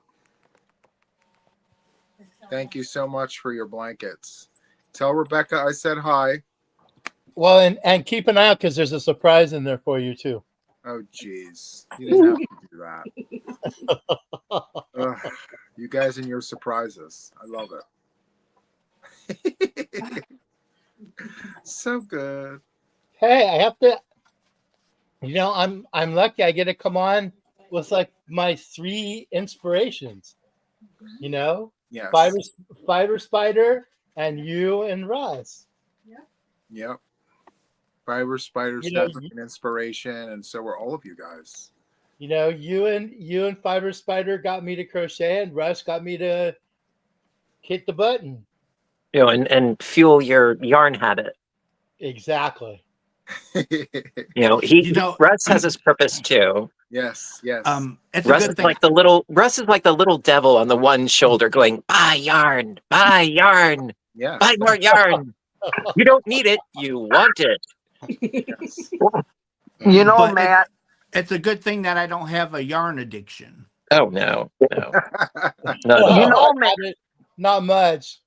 Thank you so much for your blankets. Tell Rebecca I said hi. Well, and keep an eye out because there's a surprise in there for you too. Oh, jeez. You didn't have to do that. Ugh, you guys and your surprises. I love it. So good. Hey, I have to. You know, I'm lucky. I get to come on with like my 3 inspirations. You know, yes. Fiber Spider, and you and Ross. Yep. Fiber Spider's definitely an inspiration, and so are all of you guys. You know, you and Fiber Spider got me to crochet, and Russ got me to hit the button. You know, and fuel your yarn habit. Exactly. You know, Russ has his purpose too. Yes. It's Russ a good is thing. Russ is like the little devil on the one shoulder going, buy yarn, Yes. buy more yarn. You don't need it, you want it. Yes. You know, But Matt. It's a good thing that I don't have a yarn addiction. Oh no. You know, Matt. Not much.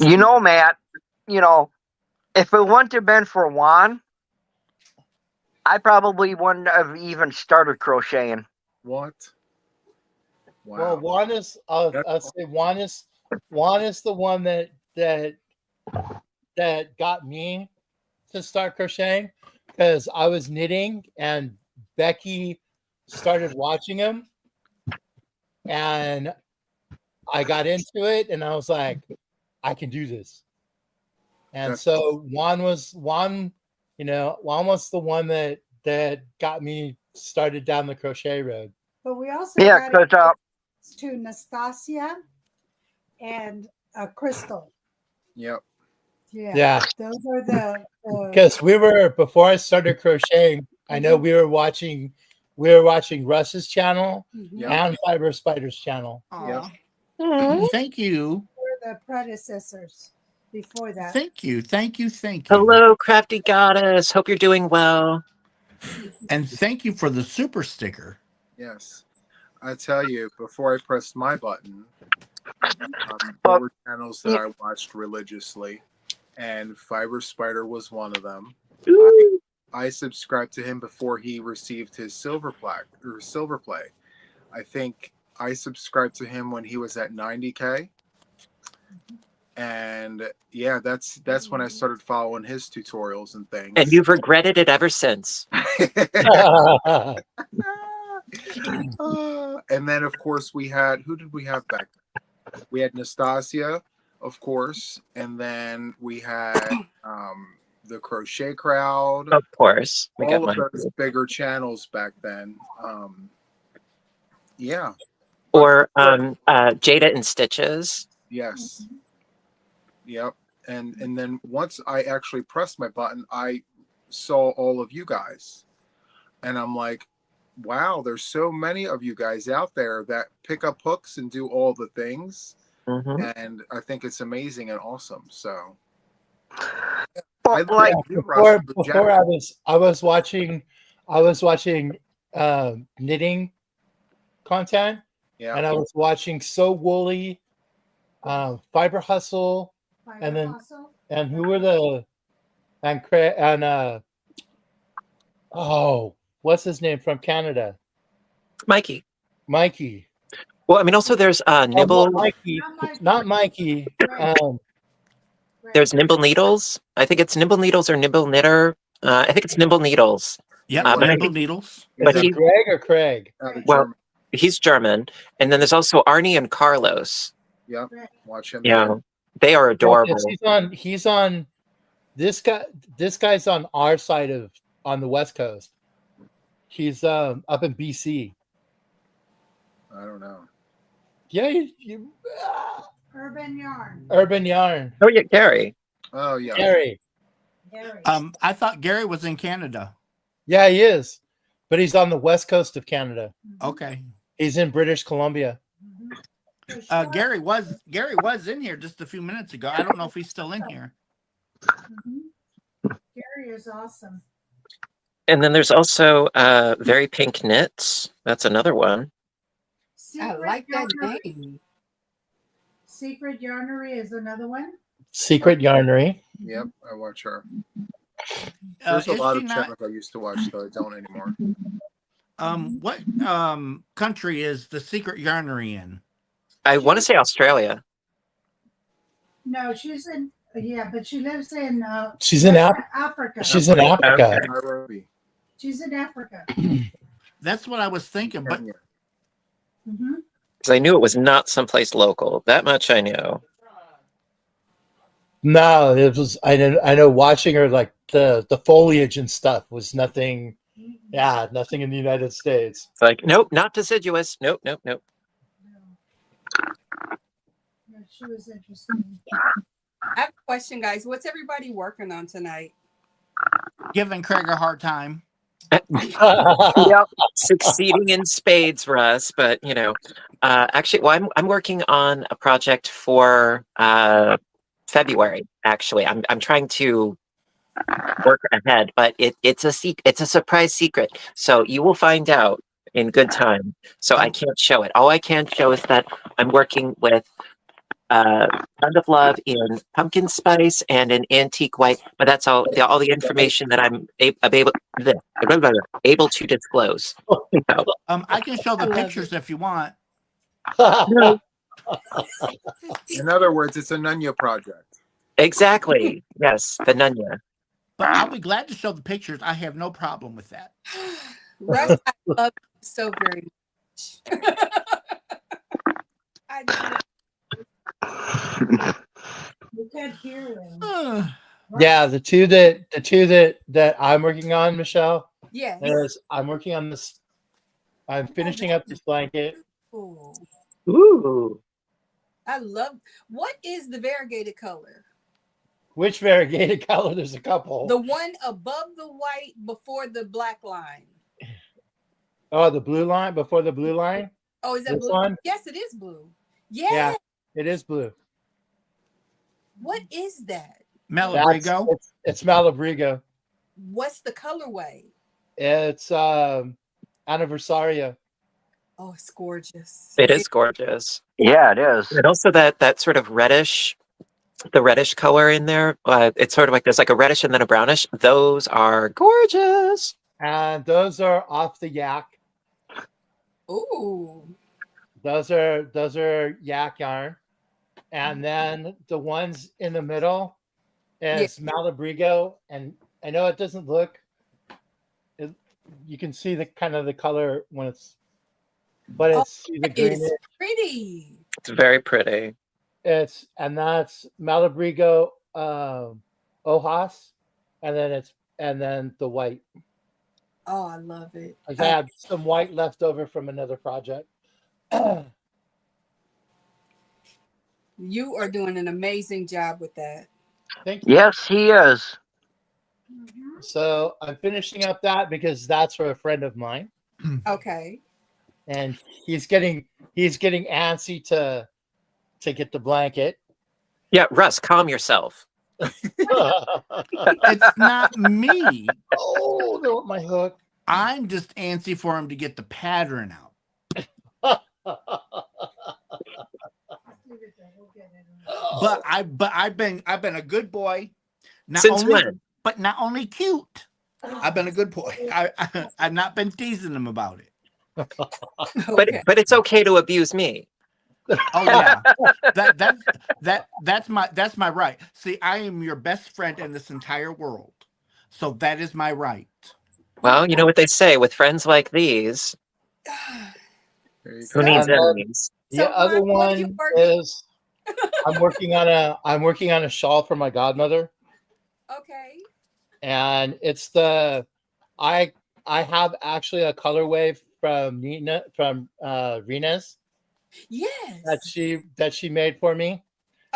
You know, Matt. You know, if it wouldn't have been for Juan, I probably wouldn't have even started crocheting. What? Wow. Well, Juan is. I'll say Juan is the one that got me to start crocheting because I was knitting and Becky started watching him, and I got into it, and I was like, I can do this. And so Juan was the one that got me started down the crochet road. But we also got to Nastasia and Crystal. Yep. Yeah. Those are the because before I started crocheting, I know we were watching Russ's channel and Fiber Spider's channel. Yep. Thank you. We're the predecessors before that. Thank you. Hello, Crafty Goddess. Hope you're doing well. And thank you for the super sticker. Yes. I tell you, before I pressed my button, there were channels that I watched religiously, and Fiber Spider was one of them. I subscribed to him before he received his silver play. I think I subscribed to him when he was at 90K. And yeah, that's when I started following his tutorials and things. And you've regretted it ever since. And then of course who did we have back then? We had Nastasia, of course, and then we had the Crochet Crowd. Of course. All of those bigger channels back then. Yeah. Or Jada and Stitches. Yes. Yep. And then once I actually pressed my button, I saw all of you guys. And I'm like, wow, there's so many of you guys out there that pick up hooks and do all the things. And I think it's amazing and awesome. So before I was watching knitting content, and I was watching So Woolly, Fiber Hustle, and who were the what's his name from Canada? Mikey. Well, I mean, also there's Nibble. Not Mikey. There's Nimble Needles. I think it's Nimble Needles or Nimble Knitter. I think it's Nimble Needles. Yeah, Nimble Needles. But he, Greg or Craig? Well, he's German. And then there's also Arnie and Carlos. Yep, watch him. Yeah, they are adorable. He's on. This guy's on our side on the West Coast. He's up in BC. I don't know. Yeah, Urban Yarn. Oh yeah, Gary. Oh yeah, Gary. I thought Gary was in Canada. Yeah, he is, but he's on the West Coast of Canada. Okay. He's in British Columbia. Gary was in here just a few minutes ago. I don't know if he's still in here. Gary is awesome. And then there's also Very Pink Knits. That's another one. I like that name. Secret Yarnery is another one. Secret Yarnery. Yep, I watch her. There's a lot of channels I used to watch, though I don't anymore. What country is the Secret Yarnery in? I want to say Australia. No, she's in. Yeah, but she lives in. She's in Africa. She's in Africa. Nairobi. She's in Africa. That's what I was thinking, but because I knew it was not someplace local. That much I know. No, it was. I know. Watching her, like the foliage and stuff, was nothing. Yeah, nothing in the United States. It's like, nope, not deciduous. Nope. Yeah, she was interesting. I have a question, guys. What's everybody working on tonight? giving Craig a hard time. Yep, succeeding in spades for us, but you know, actually, well, I'm working on a project for February. Actually, I'm trying to work ahead, but it's a surprise secret, so you will find out in good time. So I can't show it. All I can show is that I'm working with Fund of Love in pumpkin spice and an antique white, but that's all the information that I'm able to disclose. So, I can show the pictures if you want. No, In other words, it's a Nunya project. exactly. Yes, the Nunya. But I'll be glad to show the pictures. I have no problem with that. Russ, I love you so very much. I do. You can't hear him. Yeah, the two that I'm working on, Michelle, Yes. is I'm working on this. I'm finishing up this blanket. Ooh. Ooh. I love. What is the variegated color? Which variegated color? There's a couple. The one above the white, before the black line. Oh, the blue line before the blue line. Oh, is that This blue? one? Yes, it is blue. Yeah. Yeah, it is blue. What is that? Malabrigo. It's Malabrigo. What's the colorway? It's Anniversaria. Oh, it's gorgeous. It is gorgeous. Yeah, it is. And also that sort of reddish, the reddish color in there. It's sort of like there's like a reddish and then a brownish. Those are gorgeous. And those are off the yak. Ooh. Those are yak yarn. And then the ones in the middle is Malabrigo. And I know it doesn't look, you can see the kind of the color when it's, but it's the green. It's pretty. It's very pretty. And that's Malabrigo Ojas, and then the white. Oh, I love it. I had some white left over from another project. You are doing an amazing job with that. Thank you. Yes, he is. So I'm finishing up that because that's for a friend of mine, Okay. and he's getting antsy to get the blanket. Yeah, Russ, calm yourself. It's not me. Oh, they want my hook. I'm just antsy for him to get the pattern out. But I've been a good boy. Since when? But not only cute. I've been a good boy. I've not been teasing him about it. Okay. But it's okay to abuse me. Oh yeah, that's my right. See, I am your best friend in this entire world, so that is my right. Well, you know what they say, with friends like these, who needs enemies? The other one is I'm working on a shawl for my godmother. Okay. And it's I have actually a colorway from Rena's. Yes. That she made for me.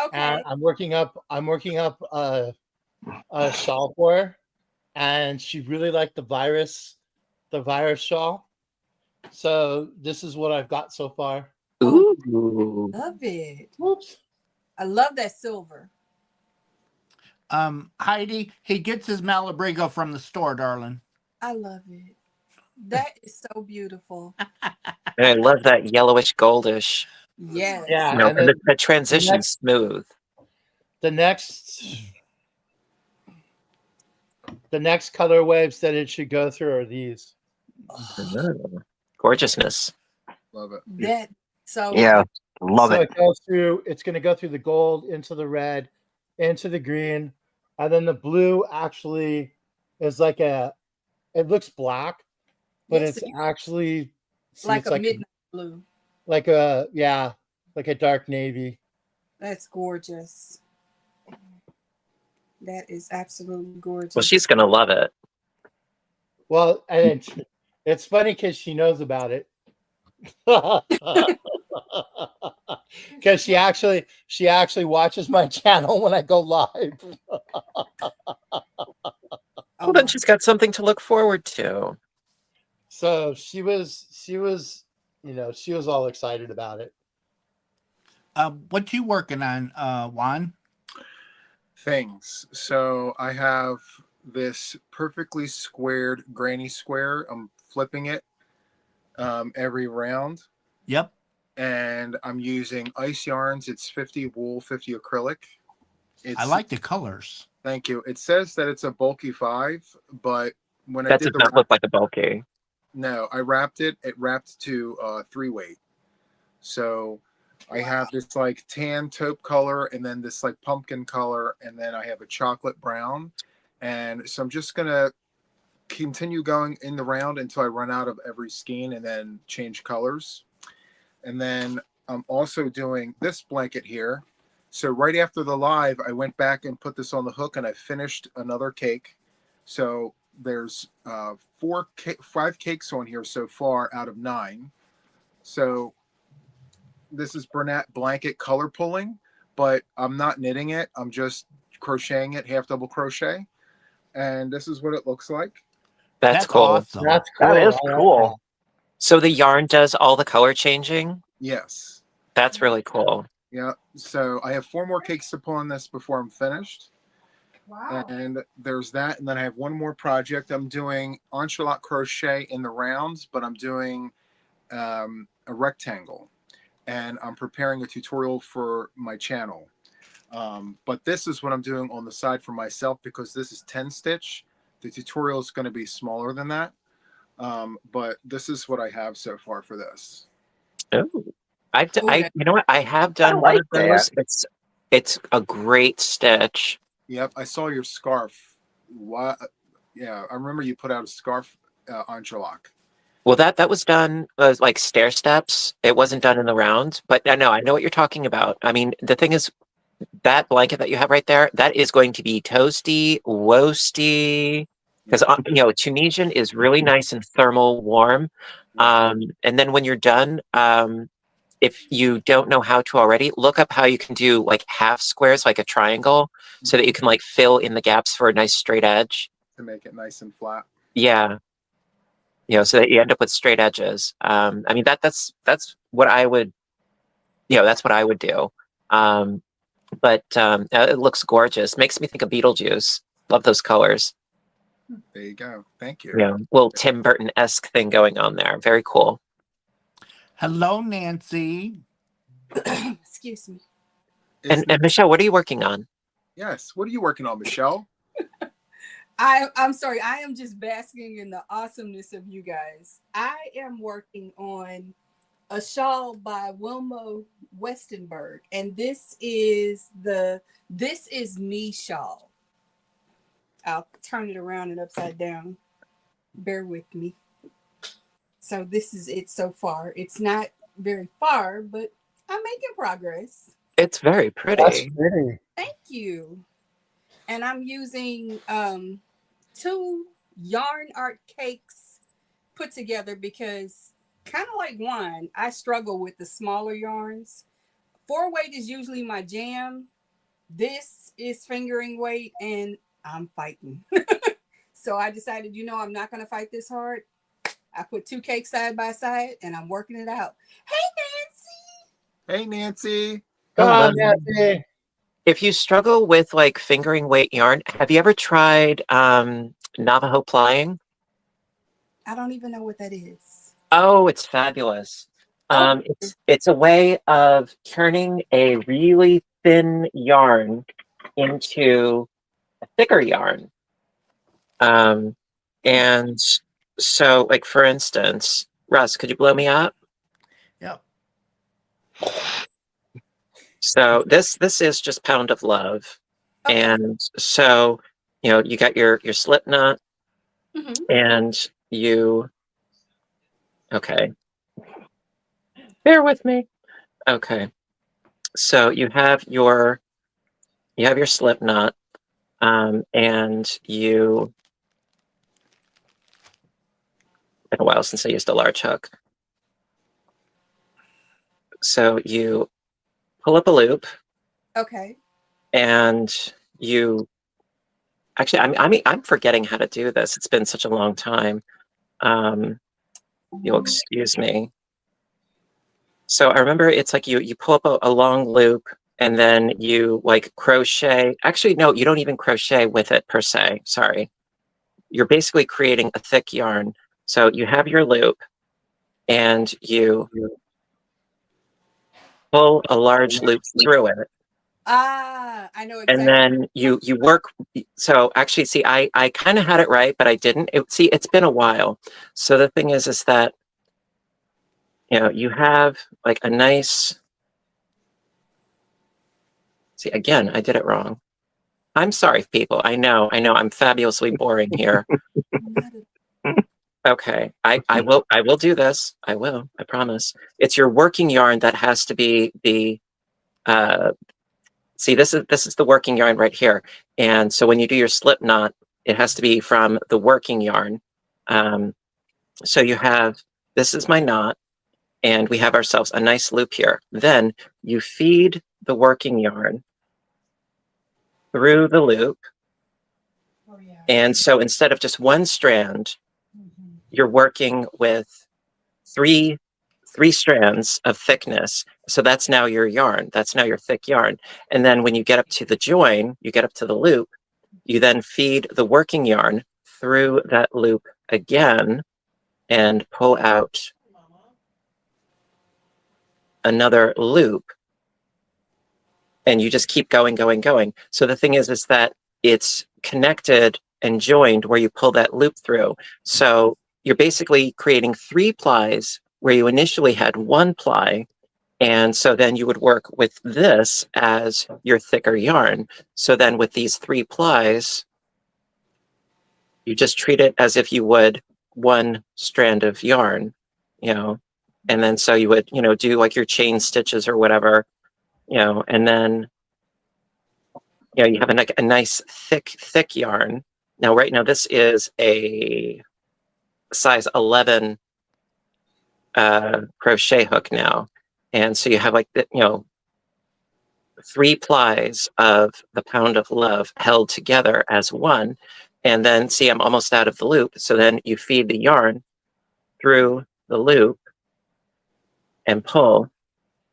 Okay. And I'm working up a shawl for her, and she really liked the virus shawl. So this is what I've got so far. Ooh. Love it. Whoops. I love that silver. Heidi, he gets his Malabrigo from the store, darling. I love it. That is so beautiful. And I love that yellowish goldish. Yes. Yeah. You know, And and the transition's smooth. The next color waves that it should go through are these. Oh, gorgeousness. Love it. That so Yeah, love So it. it's going to go through the gold, into the red, into the green, and then the blue actually is like it looks black, but Yes, it's actually like it's a midnight blue. like a dark navy. That's gorgeous. That is absolutely gorgeous. Well, she's gonna love it. Well, and it's funny because she knows about it. Because she actually watches my channel when I go live. Well, then she's got something to look forward to. So she was all excited about it. What you working on, Juan? Things. So I have this perfectly squared granny square. I'm flipping it every round. Yep. And I'm using ice yarns. It's 50 wool, 50 acrylic. I like the colors. Thank you. It says that it's a bulky 5, but when I That did does not look like a bulky. no, I wrapped it. It wrapped to 3 weight. So I have this like tan taupe color, and then this like pumpkin color, and then I have a chocolate brown. And so I'm just gonna continue going in the round until I run out of every skein and then change colors. And then I'm also doing this blanket here. So right after the live, I went back and put this on the hook, and I finished another cake. So there's 5 cakes on here so far out of 9. So this is Bernat blanket color pulling, but I'm not knitting it. I'm just crocheting it, half double crochet. And this is what it looks like. That's cool. Awesome. That's cool. That is I like cool. So the yarn does all the color changing? Yes. That's really cool. Yeah. So I have 4 more cakes to pull on this before I'm finished. Wow. And there's that. And then I have one more project. I'm doing enchilada crochet in the rounds, but I'm doing a rectangle. And I'm preparing a tutorial for my channel. But this is what I'm doing on the side for myself, because this is 10 stitch. The tutorial is going to be smaller than that. But this is what I have so far for this. Oh, you know what? I have done I one like of those. that. It's a great stitch. Yep, I saw your scarf. What? Yeah, I remember you put out a scarf enchilada. Well, that was done like stair steps. It wasn't done in the round, but I know what you're talking about. I mean, the thing is, that blanket that you have right there, that is going to be toasty, woasty, because Tunisian is really nice and thermal warm. And then when you're done, if you don't know how to already, look up how you can do like half squares, like a triangle, so that you can like fill in the gaps for a nice straight edge. To make it nice and flat. Yeah. So that you end up with straight edges. I mean, that's what I would, that's what I would do. But it looks gorgeous. Makes me think of Beetlejuice. Love those colors. There you go. Thank you. Yeah, little Tim Burton-esque thing going on there. Very cool. Hello, Nancy. Excuse me. And Michelle, what are you working on? Yes. What are you working on, Michelle? I'm sorry. I am just basking in the awesomeness of you guys. I am working on a shawl by Wilma Westenberg, and this is me shawl. I'll turn it around and upside down. Bear with me. So this is it so far. It's not very far, but I'm making progress. It's very pretty. That's pretty. Thank you. And I'm using 2 yarn art cakes put together because, kind of like wine, I struggle with the smaller yarns. 4-weight is usually my jam. This is fingering weight, and I'm fighting. So I decided, I'm not going to fight this hard. I put 2 cakes side by side, and I'm working it out. Hey, Hey, Nancy. Come on, Nancy. If you struggle with like fingering weight yarn, have you ever tried Navajo plying? I don't even know what that is. Oh, it's fabulous. It's a way of turning a really thin yarn into a thicker yarn. And so, like, for instance, Russ, could you blow me up? Yep. So this is just Pound of Love. Okay. And so, you got your slip knot, and you, okay. Bear with me. Okay. So you have your slip knot, and you, been a while since I used a large hook. So you pull up a loop. Okay. And you, actually, I'm forgetting how to do this. It's been such a long time. You'll excuse me. So I remember it's like you pull up a long loop, and then you like crochet. Actually, no, you don't even crochet with it per se. Sorry. You're basically creating a thick yarn. So you have your loop, and you pull a large loop through it. I know exactly. And then you work. So actually, see, I kind of had it right, but I didn't. It's been a while. So the thing is that you know, you have like a nice, see, again, I did it wrong. I'm sorry, people. I know I'm fabulously boring here. Okay, I will do this. I promise. It's your working yarn that has to be the, see, this is the working yarn right here. And so when you do your slip knot, it has to be from the working yarn. So you have, this is my knot, and we have ourselves a nice loop here. Then you feed the working yarn through the loop. Oh, yeah. And so instead of just one strand, you're working with three strands of thickness. So that's now your yarn. That's now your thick yarn. And then when you get up to the join, you get up to the loop, you then feed the working yarn through that loop again and pull out another loop. And you just keep going, going, going. So the thing is that it's connected and joined where you pull that loop through. So you're basically creating 3 plies where you initially had 1 ply. And so then you would work with this as your thicker yarn. So then with these 3 plies, you just treat it as if you would 1 strand of yarn, you know, and then so you would, you know, do like your chain stitches or whatever, you know, and then, you know, you have a nice thick yarn. Now, right now, this is a size 11 crochet hook now. And so you have like, the, you know, 3 plies of the pound of love held together as one. And then see, I'm almost out of the loop. So then you feed the yarn through the loop and pull,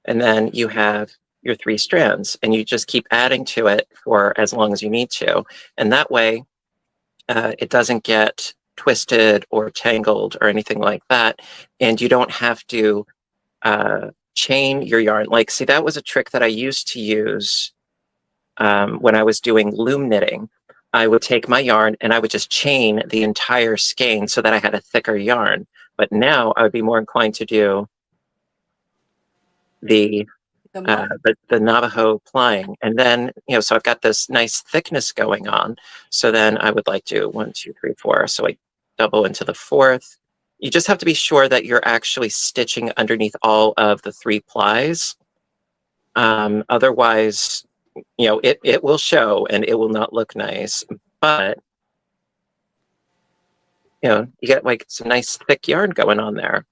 and then you have your 3 strands, and you just keep adding to it for as long as you need to. And that way, it doesn't get twisted or tangled or anything like that. And you don't have to chain your yarn. Like, see, that was a trick that I used to use when I was doing loom knitting. I would take my yarn and I would just chain the entire skein so that I had a thicker yarn. But now I would be more inclined to do the Navajo plying. And then, you know, so I've got this nice thickness going on. So then I would like to 1, 2, 3, 4. So I double into the 4th. You just have to be sure that you're actually stitching underneath all of the 3 plies. Otherwise, you know, it will show and it will not look nice. But, you know, you get like some nice thick yarn going on there.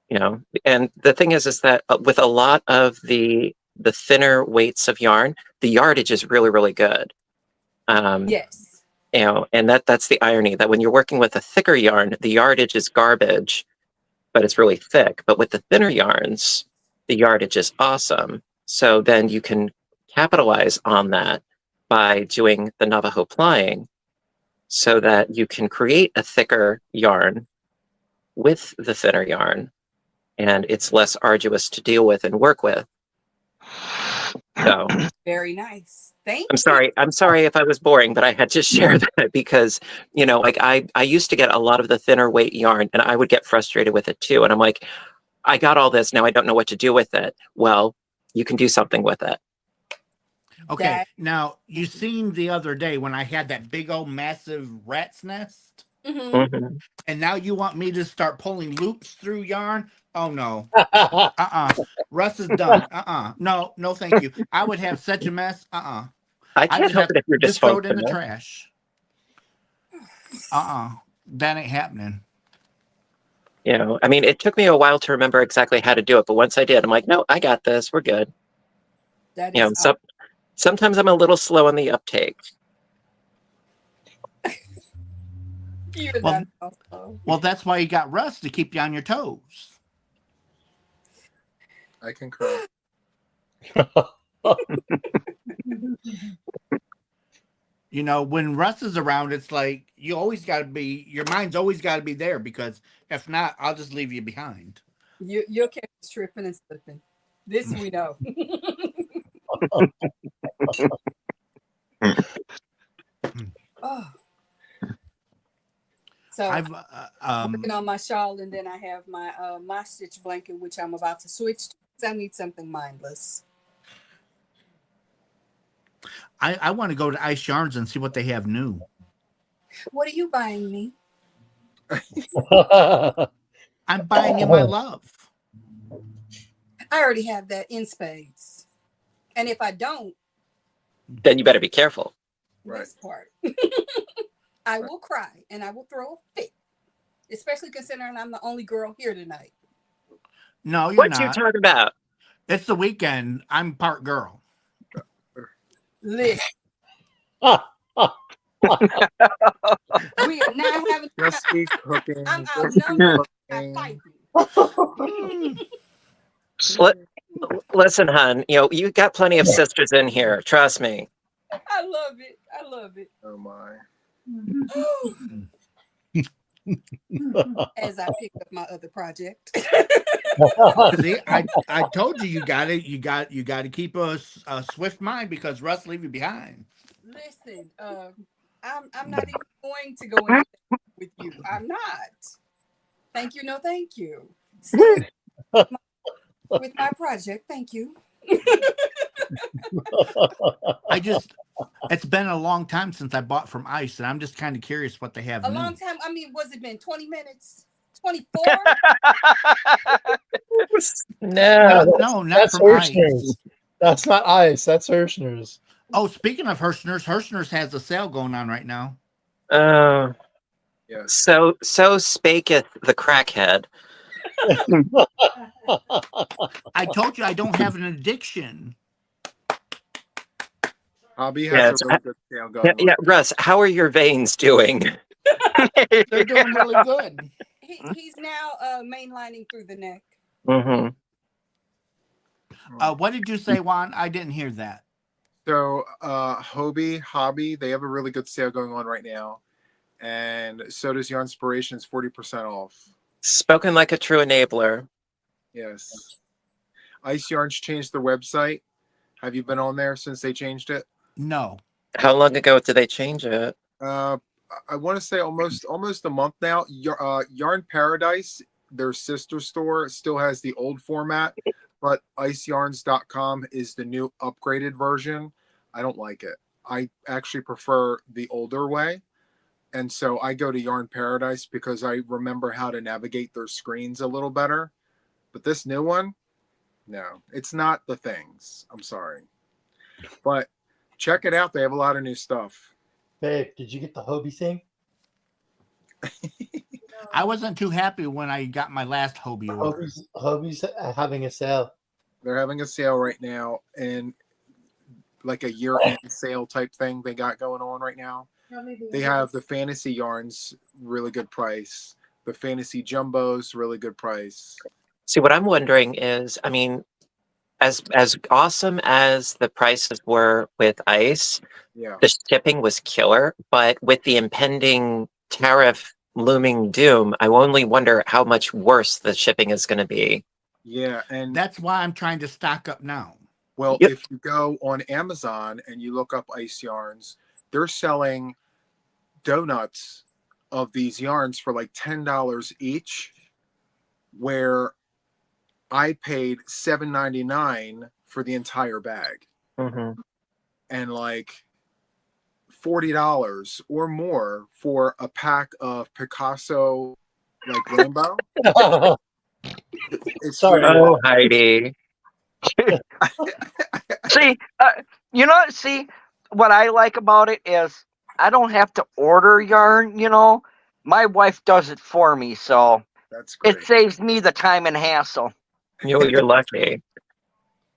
You know, and the thing is that with a lot of the thinner weights of yarn, the yardage is really, really good. Yes. You know, and that's the irony, that when you're working with a thicker yarn, the yardage is garbage, but it's really thick. But with the thinner yarns, the yardage is awesome. So then you can capitalize on that by doing the Navajo plying so that you can create a thicker yarn with the thinner yarn. And it's less arduous to deal with and work with. So very nice. Thank I'm sorry. I'm sorry if I was boring, but I had to share that because, you know, like I used to get a lot of the thinner weight yarn and I would get frustrated with it too. And I'm like, I got all this, now I don't know what to do with it. Well, you can do something with it. Okay, now you seen the other day when I had that big old massive rat's nest, and now you want me to start pulling loops through yarn? Oh no, Russ is done. No, thank you. I would have such a mess. I can't help it if you're just throw it in the dysfunctional. trash. That ain't happening. You know, I mean, it took me a while to remember exactly how to do it, but once I did, I'm like, no, I got this. We're good. That you know, sometimes I'm a little slow on the uptake. Well, that's why you got Russ to keep you on your toes. I concur. You know, when Russ is around, it's like you always got to be, your mind's always got to be there, because if not, I'll just leave you behind. You'll catch tripping and slipping. This we know. Oh. So I've working on my shawl, and then I have my my stitch blanket, which I'm about to switch to because I need something mindless. I want to go to Ice Yarns and see what they have new. What are you buying me? I'm buying you my love. I already have that in spades, and if I don't, Then you better be careful. this part, I will cry and I will throw a fit, especially considering I'm the only girl here tonight. No, you're What not. you talking about? It's the weekend. I'm part girl. Listen. We are not having Just be cooking. I'm Just be outnumbered cooking. by fighting. Listen, hon, you got plenty of sisters in here. Trust me. I love it. I love it. Oh my. As I pick up my other project. See, I told you you got to keep a swift mind because Russ leave you behind. Listen, I'm not even going to go into that with you. I'm not. Thank you, no thank you. Stay with my project, thank you. It's been a long time since I bought from Ice, and I'm just kind of curious what they have A new. long time. I mean, was it been 20 minutes? 24? No, no, not that's from Ice. Herrschners. That's not Ice. That's Herrschners. Oh, speaking of Herrschners, Herrschners has a sale going on right now. Yes. So spaketh the crackhead. I told you I don't have an addiction. Hobby has a really good sale going on. Yeah, Russ, how are your veins doing? They're doing really good. He's now mainlining through the neck. Mm-hmm. What did you say, Juan? I didn't hear that. So Hobby, they have a really good sale going on right now. And so does Yarn Inspirations, 40% off. Spoken like a true enabler. Yes. Ice Yarns changed their website. Have you been on there since they changed it? No. How long ago did they change it? I want to say almost a month now. Yarn Paradise, their sister store, still has the old format, but iceyarns.com is the new upgraded version. I don't like it. I actually prefer the older way. And so I go to Yarn Paradise because I remember how to navigate their screens a little better. But this new one, no, it's not the things. I'm sorry. But check it out. They have a lot of new stuff. Babe, did you get the Hobie thing? I wasn't too happy when I got my last Hobie order. Hobie's having a sale. They're having a sale right now, and like a year-end sale type thing they got going on right now. They have the fantasy yarns, really good price. The fantasy jumbos, really good price. See, what I'm wondering is, I mean, as awesome as the prices were with Ice, the shipping was killer. But with the impending tariff looming doom, I only wonder how much worse the shipping is going to be. Yeah, and that's why I'm trying to stock up now. Well, if you go on Amazon and you look up Ice Yarns, they're selling donuts of these yarns for like $10 each, where I paid $7.99 for the entire bag. Mm-hmm. And like $40 or more for a pack of Picasso like rainbow. It's sorry. Oh, Heidi. See, what I like about it is I don't have to order yarn, my wife does it for me. So that's great. It saves me the time and hassle. You're lucky.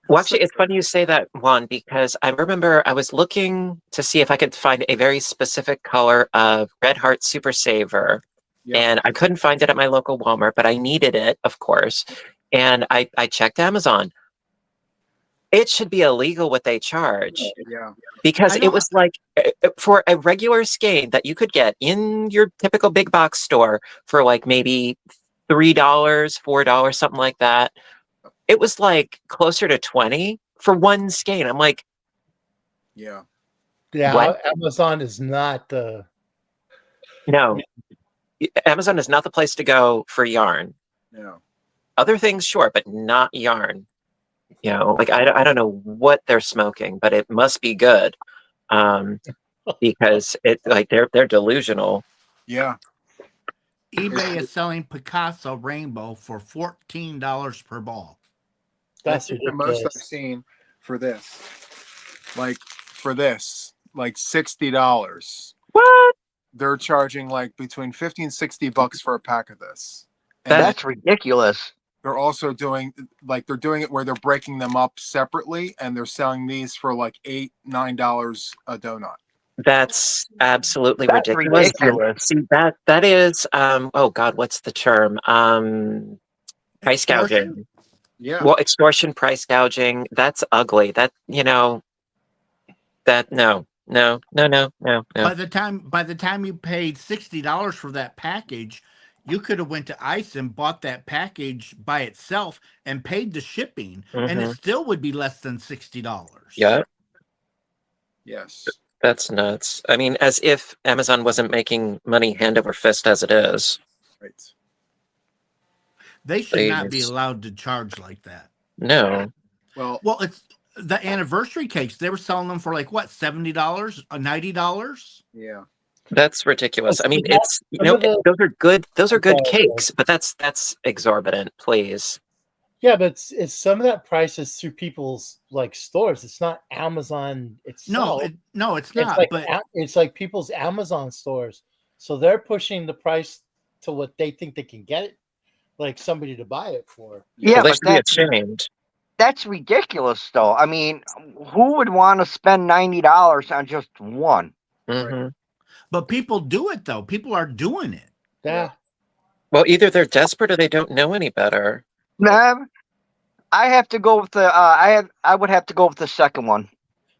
Well, actually, it's funny you say that, Juan, because I remember I was looking to see if I could find a very specific color of Red Heart Super Saver, and I couldn't find it at my local Walmart, but I needed it, of course, and I checked Amazon. It should be illegal what they charge. Yeah. Because it was like, for a regular skein that you could get in your typical big box store for like maybe $3, $4, something like that, it was like closer to 20 for one skein. I'm like, yeah, what? Amazon is not the. No. Amazon is not the place to go for yarn. No. Other things, sure, but not yarn. You know, like I don't know what they're smoking, but it must be good, because it like they're delusional. Yeah. eBay is selling Picasso Rainbow for $14 per ball. That's the most I've ridiculous. seen for this. Like for this, like $60. What? They're charging like between 50 and $60 for a pack of this. And That's ridiculous. they're also doing they're doing it where they're breaking them up separately and they're selling these for like $8, $9 a donut. That's absolutely That's ridiculous. ridiculous. See, that is oh God, what's the term? Price Extortion? gouging. Yeah. Well, extortion, price gouging. That's ugly. That, you know, that no. By the time you paid $60 for that package, you could have went to ICE and bought that package by itself and paid the shipping, and it still would be less than $60. Yeah. Yes. That's nuts. I mean, as if Amazon wasn't making money hand over fist as it is. Right. They should not be Please. allowed to charge like that. No. Well, It's the anniversary cakes. They were selling them for like what, $70, $90? yeah. That's ridiculous. I mean, Well, it's, you know, some of those are good Yeah. cakes, but that's exorbitant, please. Yeah, but it's some of that price is through people's like stores. It's not Amazon itself. No, it's It's not. like But it's like people's Amazon stores. So they're pushing the price to what they think they can get it, like somebody to buy it for. Yeah, Well, they but should be ashamed. that's ridiculous, though. I mean, who would want to spend $90 on just one? Mhm. but people do it though. People are doing it. Yeah. Well, either they're desperate or they don't know any better. Nah, I have to go with the. I would have to go with the second one.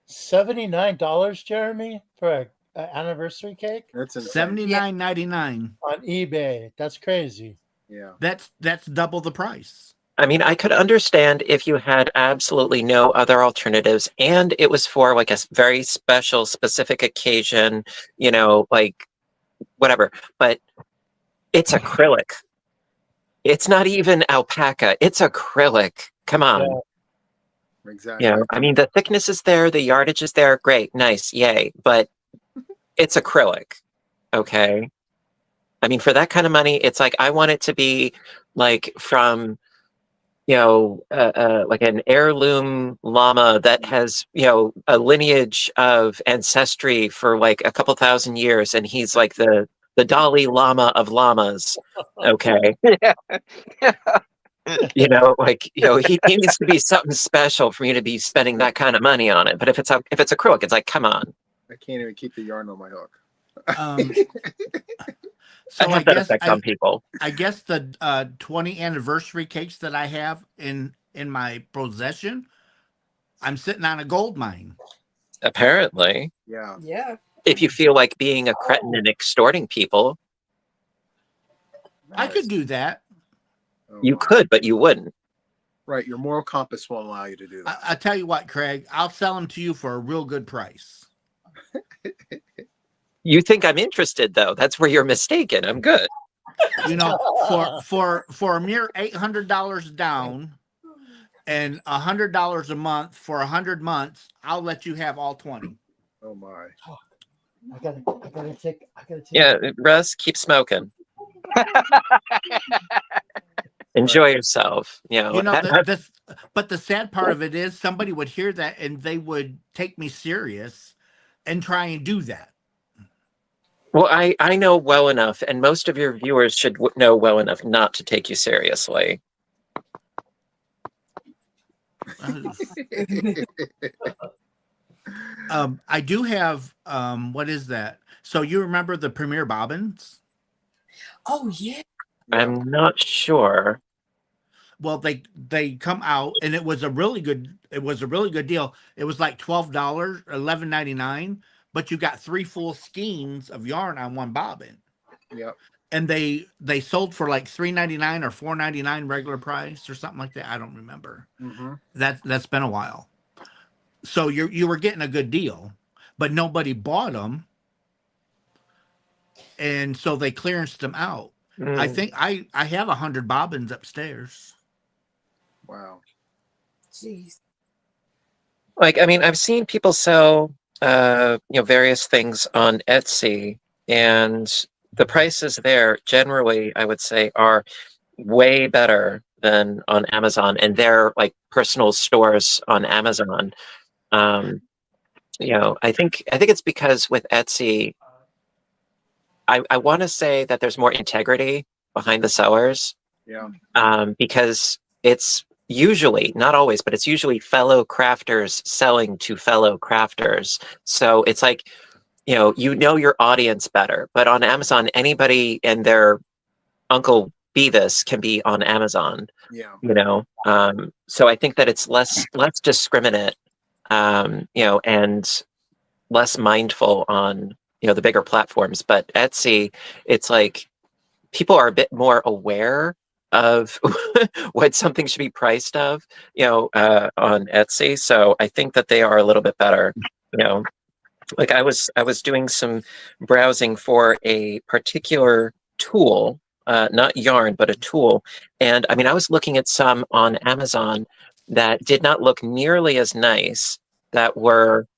$79, Jeremy, for an anniversary cake That's insane. $79.99. on eBay. That's crazy. Yeah. That's double the price. I mean, I could understand if you had absolutely no other alternatives and it was for like a very special, specific occasion, you know, like whatever. But it's acrylic. It's not even alpaca. It's acrylic. Come on. Yeah. Exactly. You know, I mean, the thickness is there, the yardage is there. Great, nice, yay. But it's acrylic. Okay. I mean, for that kind of money, it's like I want it to be like from, you know, like an heirloom llama that has, you know, a lineage of ancestry for like a couple thousand years, and he's like the Dalai Lama of llamas. Okay. You know, like, you know, he needs to be something special for me to be spending that kind of money on it. But if it's acrylic, it's like, come on. I can't even keep the yarn on my hook. So I have that effect on people. I guess the 20 anniversary cakes that I have in my possession, I'm sitting on a gold mine. Apparently. Yeah. Yeah. If you feel like being a cretin and extorting people, I could do that. Oh, you my. could, but you wouldn't. Right. Your moral compass won't allow you to do that. I tell you what, Craig, I'll sell them to you for a real good price. You think I'm interested, though. That's where you're mistaken. I'm good. You know, for a mere $800 down and $100 a month for 100 months, I'll let you have all 20. Oh my. I gotta take. Yeah, Russ, keep smoking. Enjoy yourself. You know, But the sad part of it is somebody would hear that and they would take me serious and try and do that. well, I know well enough, and most of your viewers should know well enough not to take you seriously. I do have what is that? So you remember the Premier bobbins? Oh yeah. I'm not sure. Well, they come out and it was a really good deal. It was like $12, $11.99, but you got 3 full skeins of yarn on one bobbin. Yep. And they sold for like $3.99 or $4.99 regular price or something like that. I don't remember. Mm-hmm. That's been a while. So you were getting a good deal, but nobody bought them. and so they clearanced them out. I think I have 100 bobbins upstairs. Wow. Jeez. Like, I mean, I've seen people sell, various things on Etsy, and the prices there generally, I would say, are way better than on Amazon, and they're like personal stores on Amazon. I think it's because with Etsy, I want to say that there's more integrity behind the sellers. Yeah. Because it's usually, not always, but it's usually fellow crafters selling to fellow crafters. So it's like, your audience better. But on Amazon, anybody and their Uncle Beavis can be on Amazon. Yeah. So I think that it's less discriminate, and less mindful on, the bigger platforms. But Etsy, it's like people are a bit more aware of what something should be priced of, on Etsy. So I think that they are a little bit better. Like I was doing some browsing for a particular tool, not yarn, but a tool. And I mean, I was looking at some on Amazon that did not look nearly as nice,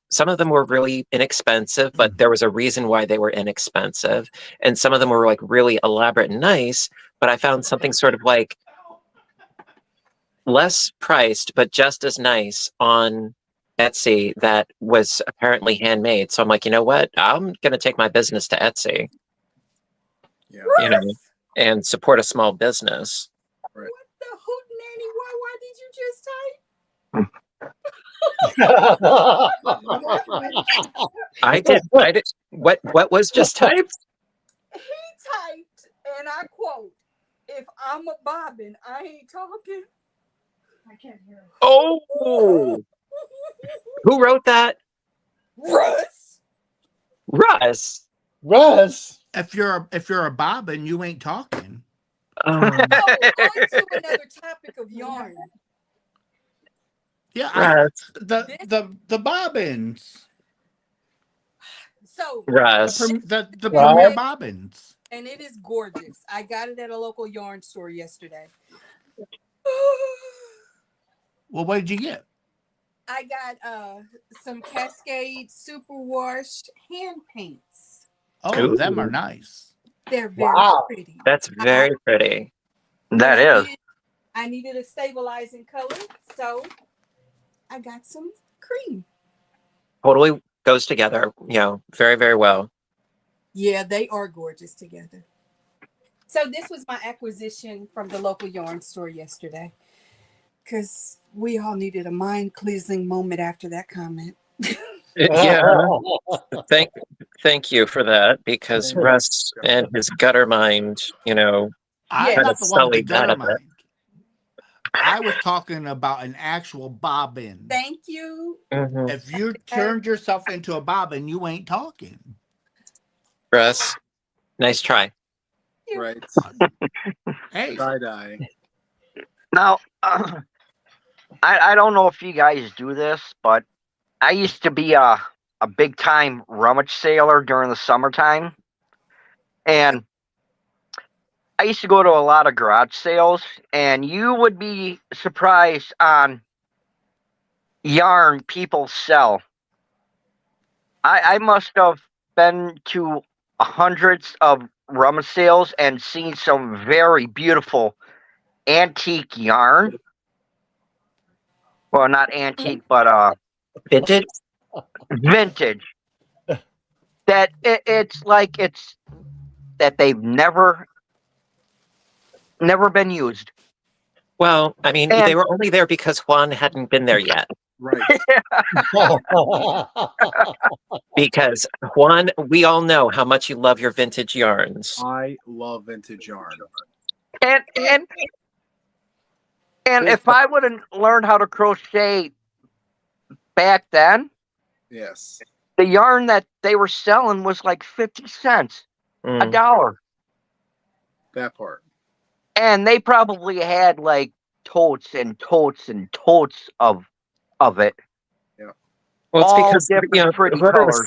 some of them were really inexpensive, but there was a reason why they were inexpensive. And some of them were like really elaborate and nice, but I found something sort of like less priced, but just as nice on Etsy that was apparently handmade. So I'm like, you know what? I'm going to take my business to Etsy, Yeah. And support a small business. Right. What the hootenanny? Why did you just type? I did. What was just typed? He typed, and I quote, "If I'm a bobbin, I ain't talking." I can't hear it. Oh, who wrote that? Russ. Russ. If you're a bobbin, you ain't talking. On to another topic of yarn. Yeah, the bobbins. So Russ. The premier bobbins. And it is gorgeous. I got it at a local yarn store yesterday. Well, what did you get? I got some Cascade superwash hand paints. Oh, Ooh. them are nice. They're very pretty. That's very pretty. That is. I needed a stabilizing color, so I got some cream. Totally goes together, very, very well. Yeah, they are gorgeous together. So this was my acquisition from the local yarn store yesterday, because we all needed a mind-cleansing moment after that comment. Yeah. Thank you for that, because Russ and his gutter mind, I'm kind not of the one with the sullied that gutter a bit. mind. I was talking about an actual bobbin. Thank you. Mhm. If you turned yourself into a bobbin, you ain't talking. Russ, nice try. Right. Hey, Tie-dye. Now, I don't know if you guys do this, but I used to be a big time rummage sailor during the summertime. And I used to go to a lot of garage sales, and you would be surprised on yarn people sell. I must have been to hundreds of rummage sales and seen some very beautiful antique yarn. Well, not antique, but Vintage? vintage. That it's that they've never been used. Well, I mean, And- they were only there because Juan hadn't been there yet. Right. Because Juan, we all know how much you love your vintage yarns. I love vintage yarn. And if I would have learned how to crochet back then, Yes. the yarn that they were selling was like 50 cents, Mm. $1. That part. And they probably had like totes and totes and totes of it. Yeah. Well, it's all because different pretty colors.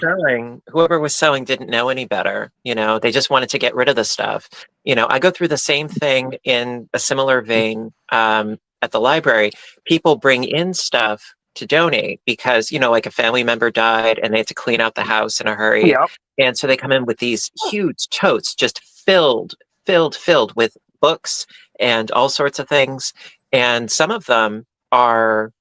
whoever was selling didn't know any better. They just wanted to get rid of the stuff. I go through the same thing in a similar vein at the library. People bring in stuff to donate because like a family member died and they had to clean out the house in a hurry, Yep. and so they come in with these huge totes just filled with books and all sorts of things, and some of them are.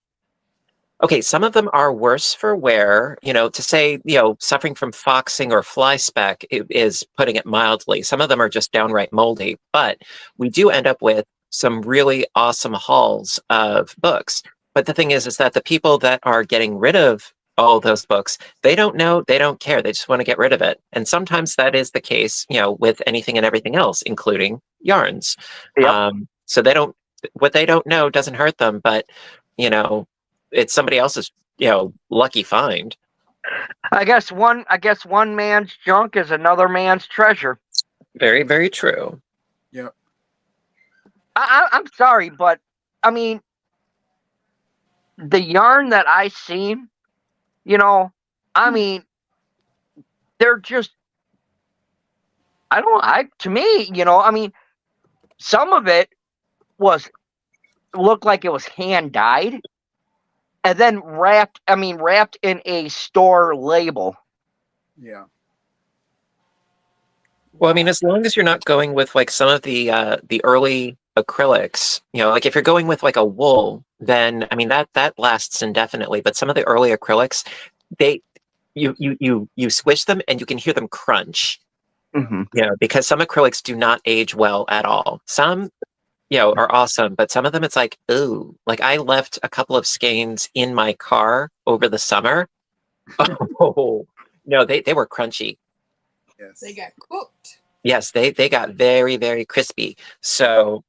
Okay, some of them are worse for wear. To say, suffering from foxing or fly speck is putting it mildly. Some of them are just downright moldy, but we do end up with some really awesome hauls of books. But the thing is that the people that are getting rid of all those books, they don't know, they don't care. They just want to get rid of it. And sometimes that is the case, with anything and everything else, including yarns. Yep. So what they don't know doesn't hurt them, but, it's somebody else's, lucky find. I guess one man's junk is another man's treasure. Very, very true. Yep. I'm sorry, but I mean, the yarn that I seen, I mean, they're just, to me, I mean, some of it looked like it was hand dyed. And then wrapped in a store label. Yeah. Well, I mean, as long as you're not going with like some of the early acrylics, like if you're going with like a wool, then I mean that lasts indefinitely. But some of the early acrylics, you squish them and you can hear them crunch. Mm-hmm. Because some acrylics do not age well at all. Some are awesome, but some of them it's like, ooh, like I left a couple of skeins in my car over the summer. Oh no, they were crunchy. Yes. They got cooked. Yes, they got very, very crispy. So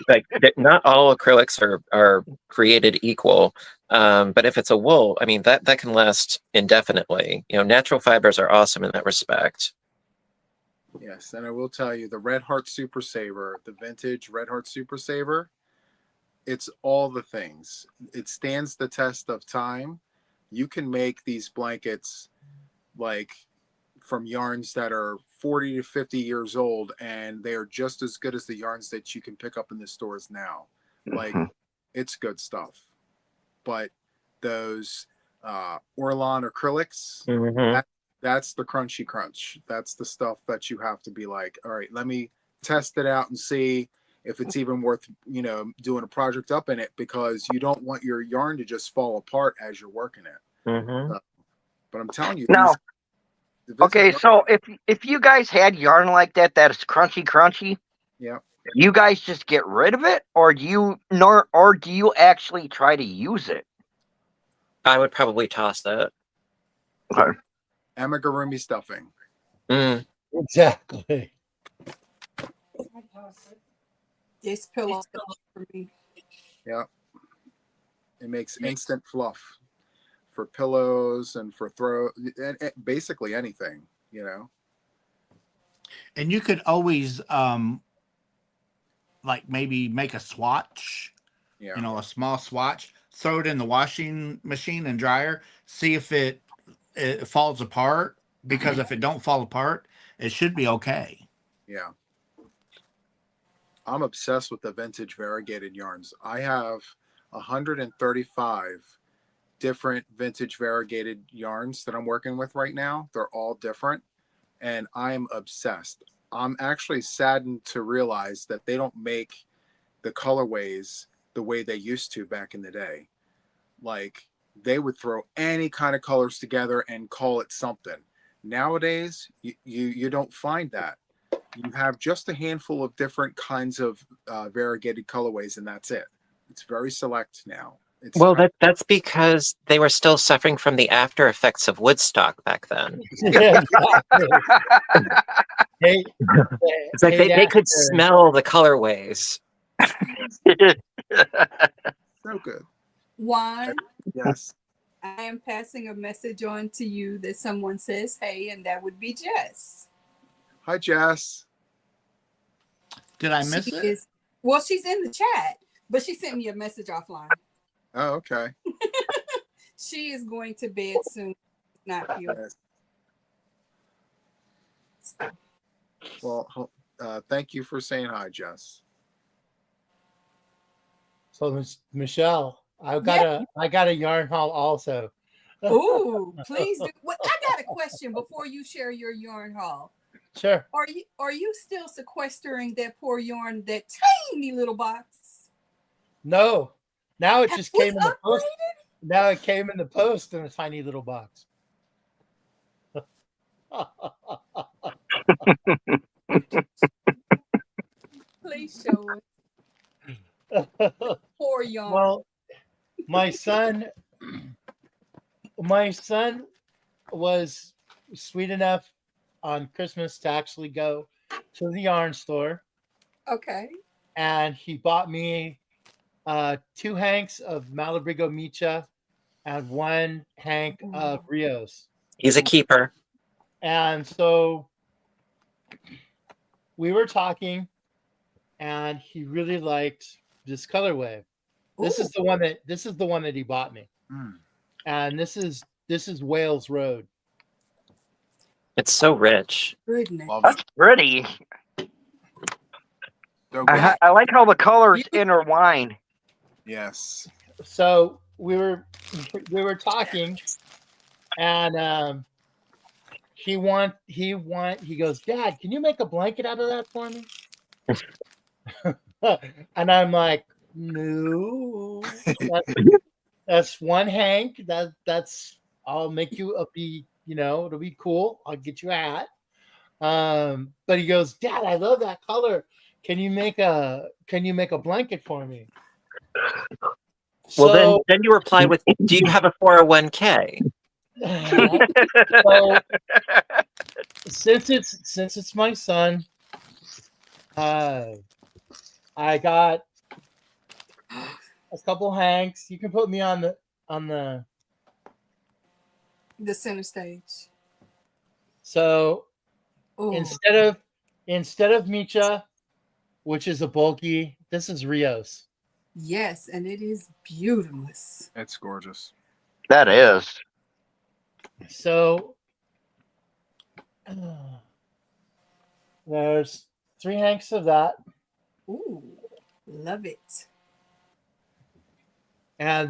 like not all acrylics are created equal. But if it's a wool, I mean that can last indefinitely. Natural fibers are awesome in that respect. Yes, and I will tell you, the Red Heart Super Saver, the vintage Red Heart Super Saver, it's all the things. It stands the test of time. You can make these blankets like from yarns that are 40 to 50 years old, and they are just as good as the yarns that you can pick up in the stores now. Like, it's good stuff. But those Orlon acrylics, that's the crunchy crunch. That's the stuff that you have to be like, all right, let me test it out and see if it's even worth, doing a project up in it, because you don't want your yarn to just fall apart as you're working it. But I'm telling you, now, okay, so if you guys had yarn like that is crunchy, yeah, you guys just get rid of it, or do you actually try to use it? I would probably toss that. Okay. Amigurumi stuffing. Exactly. This pillow for me. Yeah. It makes instant fluff for pillows and for basically anything, And you could always like maybe make a swatch, a small swatch, throw it in the washing machine and dryer, see if it falls apart, because if it don't fall apart, it should be okay. Yeah. I'm obsessed with the vintage variegated yarns. I have 135 different vintage variegated yarns that I'm working with right now. They're all different, and I'm obsessed. I'm actually saddened to realize that they don't make the colorways the way they used to back in the day. Like, they would throw any kind of colors together and call it something. Nowadays, you don't find that. You have just a handful of different kinds of variegated colorways, and that's it. It's very select now. That's because they were still suffering from the after effects of Woodstock back then. Yeah, exactly. It's like they could smell the colorways. So good. Juan, Yes. I am passing a message on to you that someone says, hey, and that would be Jess. Hi, Jess. Did I miss it? Well, she's in the chat, but she sent me a message offline. Oh, okay. She is going to bed soon. Not here. Yes. Well, thank you for saying hi, Jess. So Michelle, I got a yarn haul also. Ooh, please do. Well, I got a question before you share your yarn haul. Sure. Are you still sequestering that poor yarn, that tiny little box? No. Now it just came in the post. Upgraded? Now it came in the post in a tiny little box. Please show it. Poor yarn. Well, my son was sweet enough on Christmas to actually go to the yarn store. Okay. And he bought me 2 hanks of Malabrigo Micha and 1 hank of Rios. He's a keeper. And so we were talking, and he really liked this colorway. This is the one that he bought me. And this is Wales Road. It's so rich. Goodness. That's pretty. So I like how the colors intertwine. yes. So we were talking, and he goes, Dad, can you make a blanket out of that for me? And I'm like, no, that's 1 hank. That's I'll make you it'll be cool. I'll get you a hat. But he goes, Dad, I love that color. Can you make a blanket for me? Well, then you reply with, do you have a 401k? So, since it's my son, I got a couple hanks. You can put me on the center stage. So Ooh. instead of Micha, which is a bulky, this is Rios. Yes, and it is beautiful. It's gorgeous. That is. So there's 3 hanks of that. Ooh, love it. And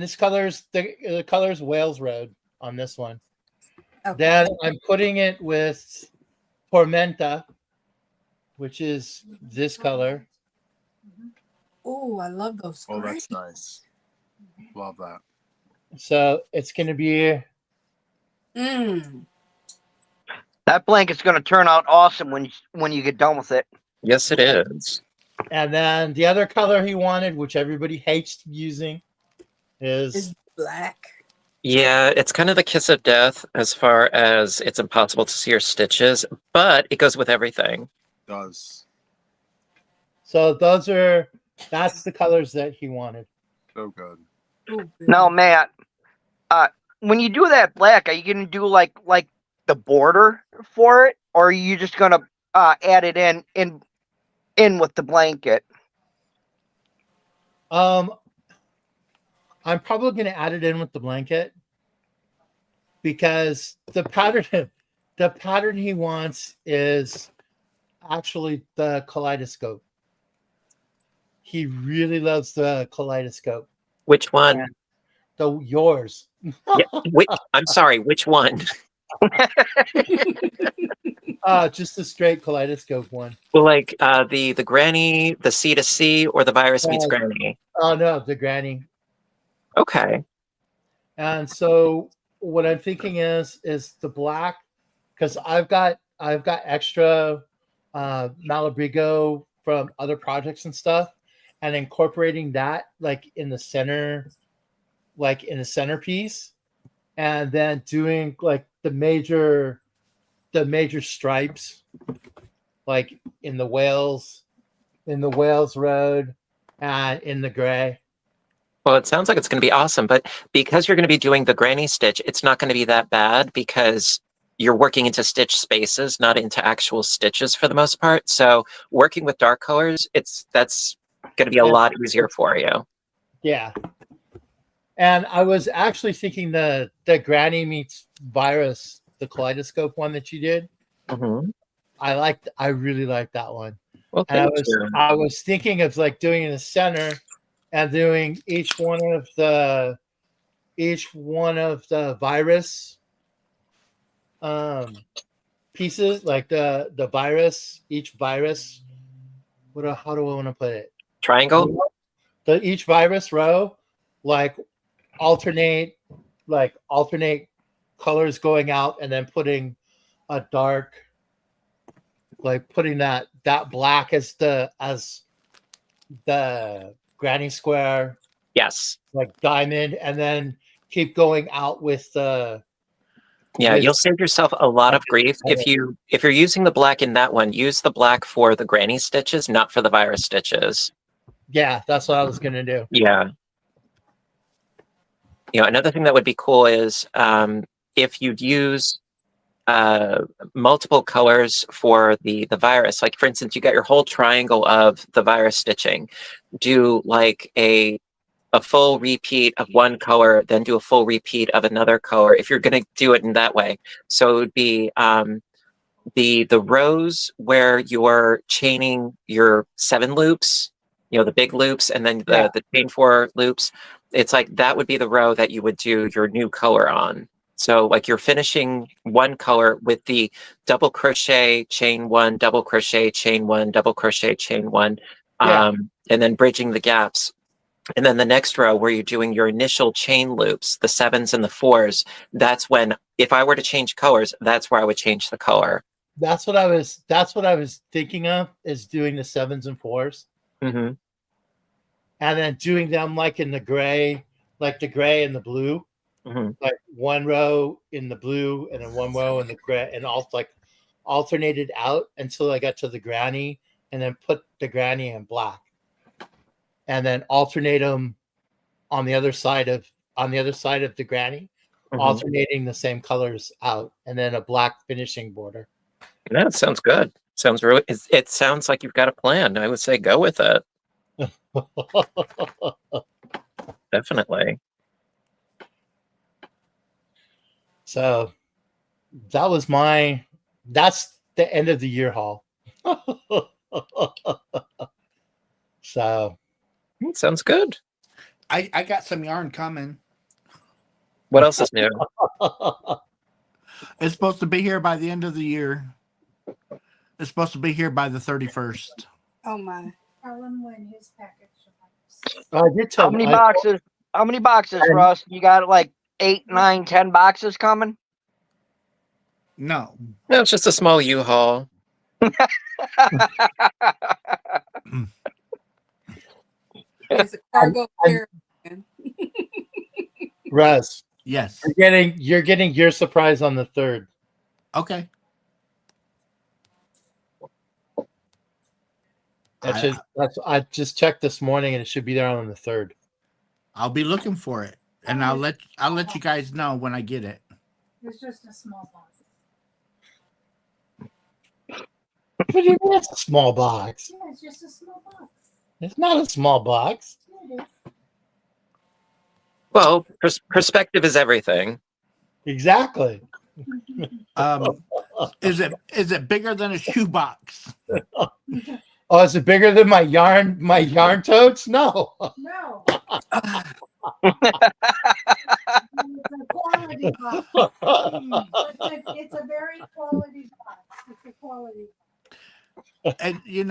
this color's the color's Wales Road on this one. Okay. Then I'm putting it with Tormenta, which is this color. Oh, I love those. Oh, that's nice. Love that. So it's going to be. That blanket's going to turn out awesome when you get done with it. Yes, it is. And then the other color he wanted, which everybody hates using, is black. Yeah, it's kind of the kiss of death as far as it's impossible to see your stitches, but it goes with everything. It does. So that's the colors that he wanted. So good. Now, Matt, when you do that black, are you going to do like the border for it, or are you just going to add it in with the blanket? I'm probably going to add it in with the blanket because the pattern he wants is actually the Kaleidoscope. He really loves the Kaleidoscope. Which one? Yours. Yeah, I'm sorry, which one? Just the straight Kaleidoscope one. Well, like the granny, the C to C, or the virus meets granny? Oh no, the granny. Okay. And so what I'm thinking is the black, because I've got extra Malabrigo from other projects and stuff, and incorporating that like in the center, like in the centerpiece, and then doing like the major stripes, like in the Wales Road and in the gray. Well, it sounds like it's going to be awesome, but because you're going to be doing the granny stitch, it's not going to be that bad because you're working into stitch spaces, not into actual stitches for the most part. So working with dark colors, that's going to be a lot easier for you. Yeah. And I was actually thinking the Granny Meets Virus, the Kaleidoscope one that you did. Mm-hmm. I really liked that one. Well, And thank you. I was thinking of like doing in the center and doing each one of the virus pieces, like the virus, each virus. How do I want to put it? Triangle? Each virus row, like alternate colors going out and then putting a dark, like putting that black as the granny square, Yes. like diamond, and then keep going out with the you'll save yourself a lot of grief if you're using the black in that one. Use the black for the granny stitches, not for the virus stitches. Yeah, that's what I was gonna do. Yeah. Another thing that would be cool is if you'd use multiple colors for the virus. Like, for instance, you got your whole triangle of the virus stitching. Do like a full repeat of one color, then do a full repeat of another color if you're going to do it in that way. So it would be the rows where you're chaining your 7 loops, the big loops, and then the chain 4 loops. It's like that would be the row that you would do your new color on. So like you're finishing one color with the double crochet, chain 1, double crochet, chain 1, double crochet, chain 1, and then bridging the gaps. And then the next row where you're doing your initial chain loops, the 7s and the 4s, that's when, if I were to change colors, that's where I would change the color. That's what I was thinking of, is doing the 7s and 4s. Mm-hmm. And then doing them like in the gray, like the gray and the blue. Mm-hmm. Like one row in the blue and then one row in the gray, and also like alternated out until I got to the granny, and then put the granny in black, and then alternate them on the other side of the granny, alternating the same colors out, and then a black finishing border. That sounds good. It sounds like you've got a plan. I would say go with it. Definitely. So that's the end of the year haul. So sounds good. I got some yarn coming. What else is new? It's supposed to be here by the end of the year. It's supposed to be here by the 31st. Oh my. Tell him when his package arrives. I did tell How many boxes? How many boxes, Russ? You got like 8, 9, 10 boxes coming? No, it's just a small U-Haul. It's a cargo caravan. Russ, yes. you're getting your surprise on the 3rd. Okay. I just checked this morning, and it should be there on the 3rd. I'll be looking for it, and I'll let you guys know when I get it. It's just a small box. What do you mean it's a small box? Yeah, it's just a small box. It's not a small box. Yeah, it is. Well, perspective is everything. Exactly. Is it bigger than a shoebox? Oh, is it bigger than my yarn totes? No. No. It's a quality box. It's a very quality box. It's a quality box. And you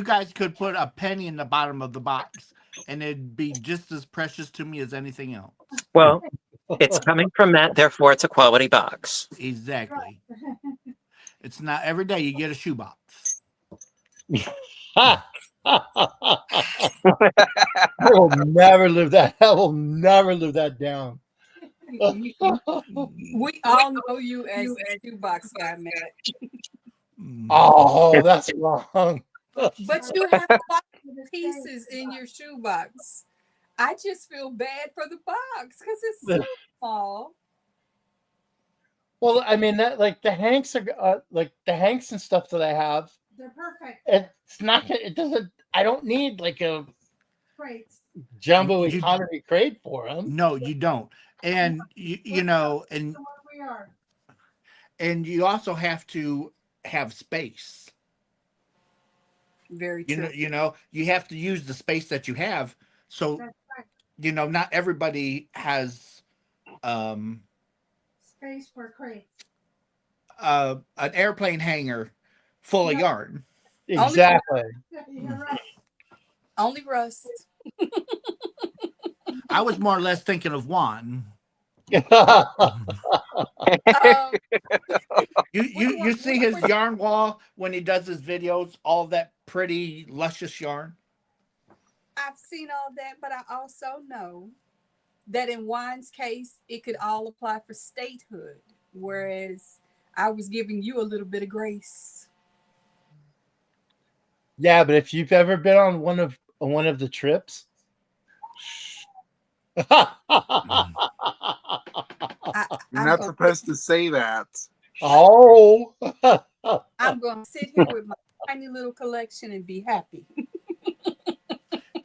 guys could put a penny in the bottom of the box, and it'd be just as precious to me as anything else. Well, it's coming from Matt, therefore it's a quality box. Exactly. It's not every day you get a shoebox. I will never live that. I will never live that down. We all know you as a shoebox guy, Matt. Oh, that's wrong. But you have a lot of pieces in your shoebox. I just feel bad for the box because it's so small. Well, I mean, that like the hanks are like the hanks and stuff that I have. They're perfect. It's not. It doesn't. I don't need like a Crates. jumbo You- economy crate for them. No, you don't. And you know, and We are. and you also have to have space. Very true. You know, you have to use the space that you have. So, That's right. you know, not everybody has Space for crates. an airplane hangar full of yarn. Exactly. You're right. Only Russ. I was more or less thinking of Juan. Um, You see his yarn wall when he does his videos, all that pretty luscious yarn. I've seen all that, but I also know that in Juan's case, it could all apply for statehood, whereas I was giving you a little bit of grace. Yeah, but if you've ever been on one of the trips, I'm You're not gonna- supposed to say that. oh, I'm going to sit here with my tiny little collection and be happy.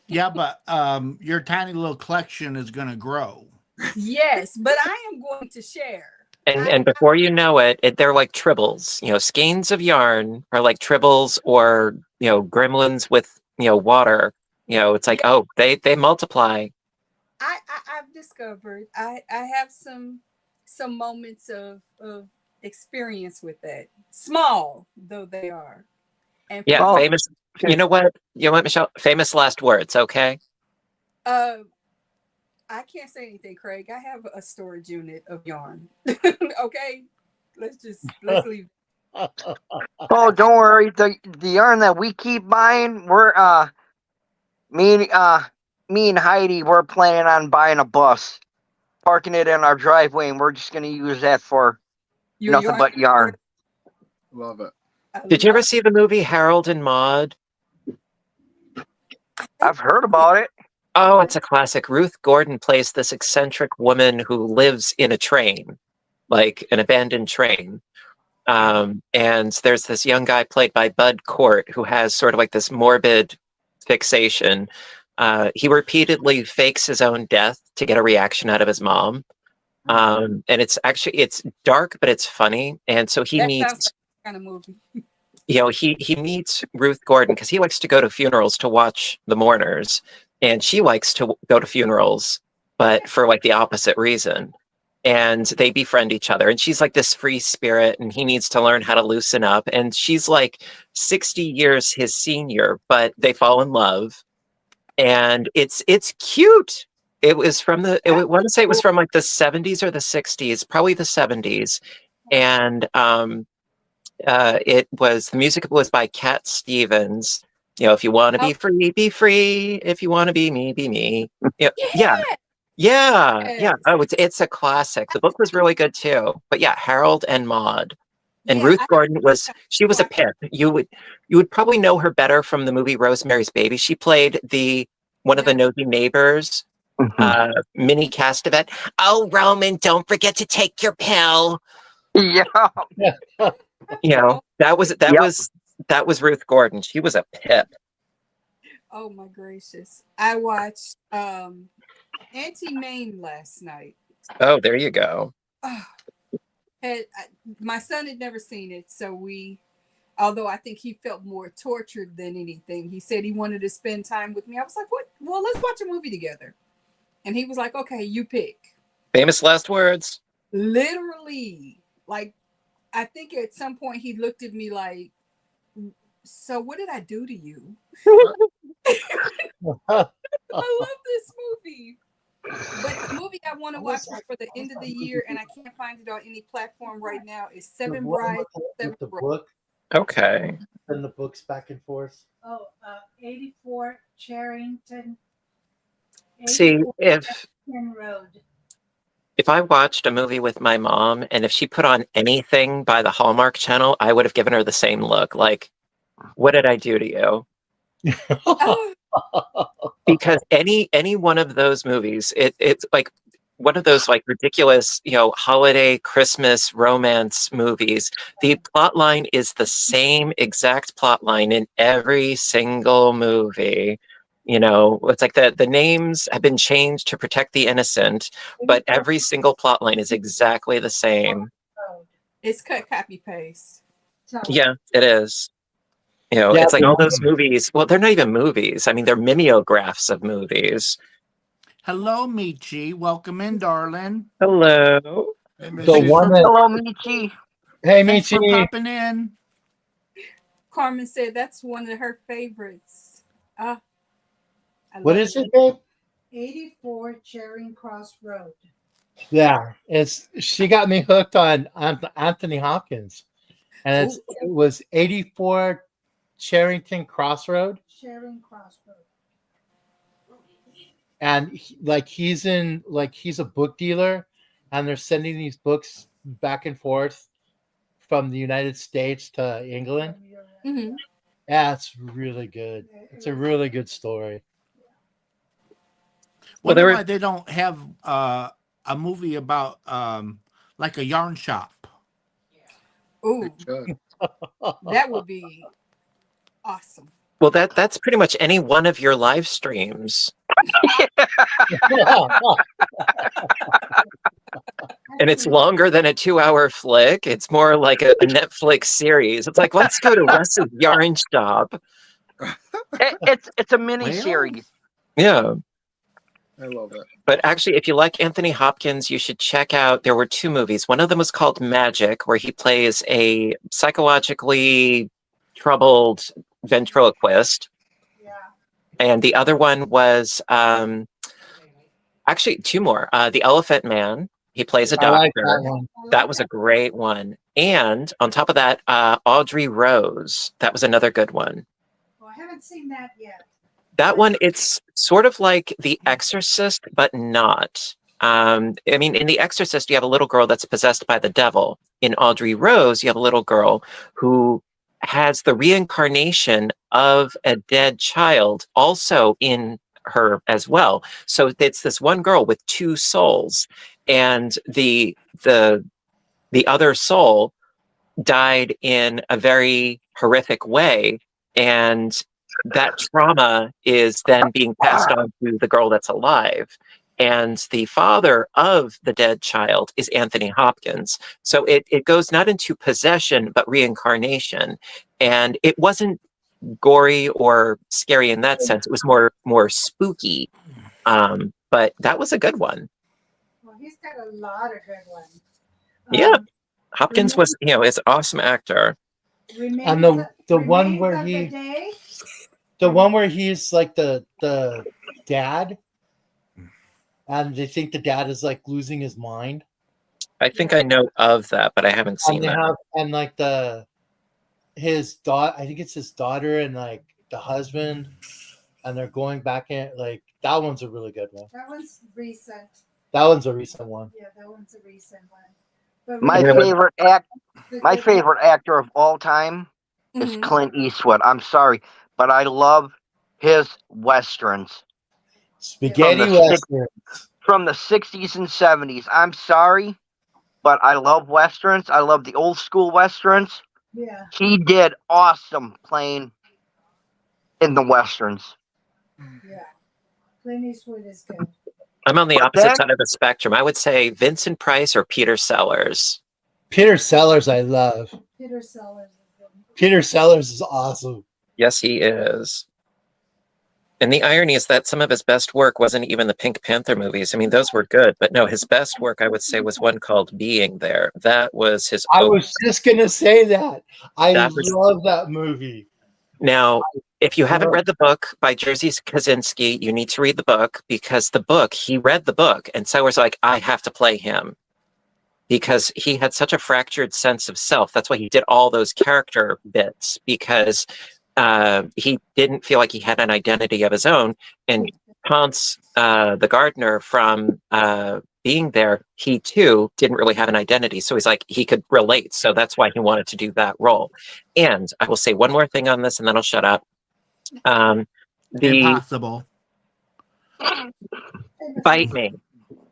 Yeah, but your tiny little collection is going to grow. Yes, but I am going to share. And before you know it, they're like tribbles. You know, skeins of yarn are like tribbles, or you know, gremlins with water. You know, it's like, oh, they multiply. I've discovered I have some moments of experience with that, small though they are. And Yeah, Oh, famous. okay. You know what, Michelle? Famous last words. Okay. I can't say anything, Craig. I have a storage unit of yarn. Okay, let's leave. oh, don't worry. The yarn that we keep buying, we're me and Heidi, we're planning on buying a bus, parking it in our driveway, and we're just gonna use that for Your nothing yarn- but yarn. Love it. Did you ever love- see the movie Harold and Maude? I've heard about it. Oh, it's a classic. Ruth Gordon plays this eccentric woman who lives in a train, like an abandoned train. And there's this young guy played by Bud Cort who has sort of like this morbid fixation. He repeatedly fakes his own death to get a reaction out of his mom. And it's dark, but it's funny. And so he that needs, sounds like kind of movie. he meets Ruth Gordon because he likes to go to funerals to watch the mourners, and she likes to go to funerals, but for like the opposite reason. And they befriend each other, and she's like this free spirit, and he needs to learn how to loosen up. And she's like 60 years his senior, but they fall in love, and it's cute. It was from I want to say it was from like the 70s or the 60s, probably the 70s. And the music was by Cat Stevens. You know, if you want to be free, be free. If you want to be me, be me. Yeah. Oh, it's a classic. The book was really good too. But yeah, Harold and Maude. And Ruth Gordon she was a pip. You would probably know her better from the movie Rosemary's Baby. She played one of the nosy neighbors, Minnie Castevet. Oh, Roman, don't forget to take your pill. Yeah. You know, that was Ruth Gordon. She was a pip. Oh my gracious! I watched Auntie Mame last night. Oh, there you go. My son had never seen it, so although I think he felt more tortured than anything, he said he wanted to spend time with me. I was like, "What? Well, let's watch a movie together." And he was like, "Okay, you pick." Famous last words. Literally, like, I think at some point he looked at me like, "So what did I do to you?" I love this movie. But the movie I want to watch for the end of the year, and I can't find it on any platform right now, is Seven Brides. With the book. Okay. Send the books back and forth. 84 Charrington. See, 84 if Road. I watched a movie with my mom, and if she put on anything by the Hallmark Channel, I would have given her the same look. Like, what did I do to you? Because any one of those movies, it's like one of those like ridiculous, holiday Christmas romance movies. The plot line is the same exact plot line in every single movie. You know, it's like the names have been changed to protect the innocent, but every single plot line is exactly the same. It's cut, copy, paste. Yeah, it is. You know, it's like all those movies. Well, they're not even movies. I mean, they're mimeographs of movies. Hello, Michi. Welcome in, darling. Hello. Hey, Hello, Michi. Hey, Thanks for Michi. popping in. Carmen said that's one of her favorites. What is it, babe? 84 Charing Cross Road. Yeah, she got me hooked on Anthony Hopkins, and it was 84 Charrington Crossroad. Charing Cross Road. And he's a book dealer, and they're sending these books back and forth from the United States to England. Mm-hmm. Yeah, it's really good. It's a really good story. Wonder why they don't have a movie about like a yarn shop. Ooh, that would be awesome. Well, that's pretty much any one of your live streams. And it's longer than a 2-hour flick. It's more like a Netflix series. It's like, let's go to Russ's yarn shop. It's a mini series. Yeah. I love it. But actually, if you like Anthony Hopkins, you should check out, there were 2 movies. One of them was called Magic, where he plays a psychologically troubled ventriloquist. Yeah. And the other one was actually 2 more. The Elephant Man. He plays a doctor. I like that one. That was a great one. And on top of that, Audrey Rose. That was another good one. Well, I haven't seen that yet. That one, it's sort of like The Exorcist, but not. I mean, in The Exorcist, you have a little girl that's possessed by the devil. In Audrey Rose, you have a little girl who has the reincarnation of a dead child also in her as well. So it's this one girl with 2 souls, and the other soul died in a very horrific way, and that trauma is then being passed on to the girl that's alive. And the father of the dead child is Anthony Hopkins. So it goes not into possession, but reincarnation. And it wasn't gory or scary in that sense. It was more spooky. But that was a good one. Well, he's got a lot of good ones. Yeah. Hopkins was, is an awesome actor. And the one where the one where he's like the dad, and they think the dad is like losing his mind. I think I know of that, but I haven't seen that. And like his daughter, I think it's his daughter and like the husband, and they're going back in. Like that one's a really good one. That one's recent. That one's a recent one. Yeah, that one's a recent one. But My favorite actor of all time is Clint Eastwood. I'm sorry, but I love his westerns. Spaghetti westerns. From the 60s and 70s. I'm sorry, but I love westerns. I love the old school westerns. Yeah. He did awesome playing in the westerns. Yeah. Clint Eastwood is good. I'm on the opposite side of the spectrum. I would say Vincent Price or Peter Sellers. Peter Sellers, I love. Peter Sellers. Peter Sellers is awesome. Yes, he is. And the irony is that some of his best work wasn't even the Pink Panther movies. I mean, those were good, but no, his best work, I would say, was one called Being There. That was his. I was just going to say that. I love that movie. Now, if you haven't read the book by Jerzy Kosinski, you need to read the book, because he read the book, and so was like, I have to play him. Because he had such a fractured sense of self. That's why he did all those character bits, because he didn't feel like he had an identity of his own. And Hans, the gardener from Being There, he too didn't really have an identity. So he's like, he could relate. So that's why he wanted to do that role. And I will say one more thing on this, and then I'll shut up. Impossible. Bite me.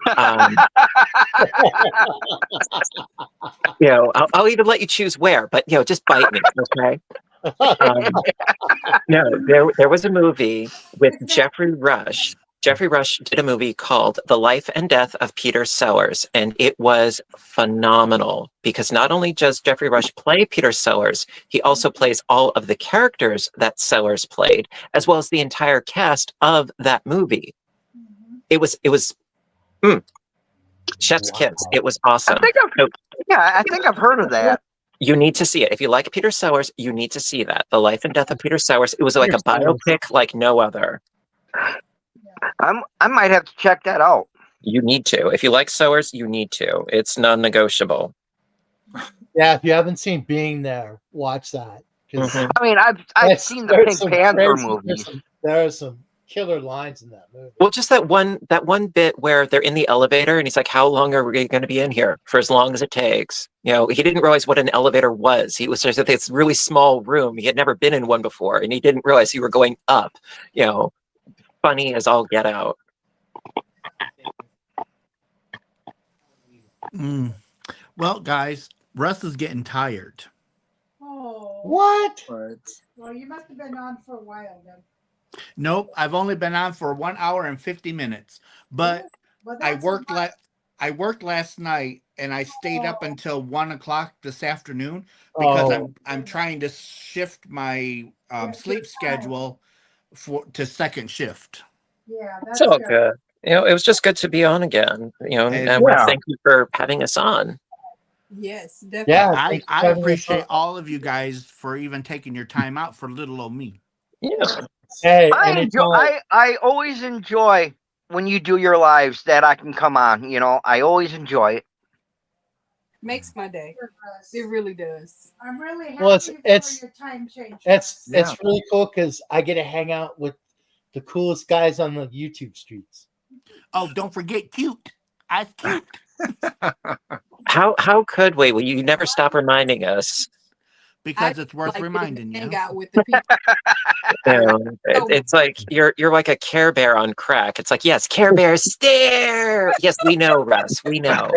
I'll even let you choose where, but just bite me, okay? No, there was a movie with Jeffrey Rush. Jeffrey Rush did a movie called The Life and Death of Peter Sellers, and it was phenomenal because not only does Jeffrey Rush play Peter Sellers, he also plays all of the characters that Sellers played, as well as the entire cast of that movie. It was chef's kiss. It was awesome. I think I've heard of that. You need to see it. If you like Peter Sellers, you need to see that. The Life and Death of Peter Sellers. It was like a biopic like no other. I might have to check that out. You need to. If you like Sellers, you need to. It's non-negotiable. Yeah, if you haven't seen Being There, watch that. Mhm. I mean, I've seen the Pink Panther movies. There are some killer lines in that movie. Well, just that one bit where they're in the elevator and he's like, "How long are we going to be in here? For as long as it takes." You know, he didn't realize what an elevator was. He was just at this really small room. He had never been in one before, and he didn't realize you were going up. You know, funny as all get out. Well, guys, Russ is getting tired. Oh. What? Right. Well, you must have been on for a while then. Nope, I've only been on for 1 hour and 50 minutes. But Well, I that's worked a lot. I worked last night and I stayed up until 1 o'clock this afternoon because I'm trying to shift my sleep schedule to second shift. Yeah, It's that's all good. good. You know, it was just good to be on again. You know, and I want to thank you for having us on. Yes, definitely. Yeah, I appreciate all of you guys for even taking your time out for little old me. Yeah. Hey, I always enjoy when you do your lives that I can come on. You know, I always enjoy it. Makes my day. It really does. I'm really happy Well, for it's your time change. it's really cool because I get to hang out with the coolest guys on the YouTube streets. Oh, don't forget cute. I'm cute. How could we? Well, you never stop reminding us. Because it's worth reminding you. Hang out with the people. You know, it's like you're like a Care Bear on crack. It's like, yes, Care Bear stare. Yes, we know, Russ. We know.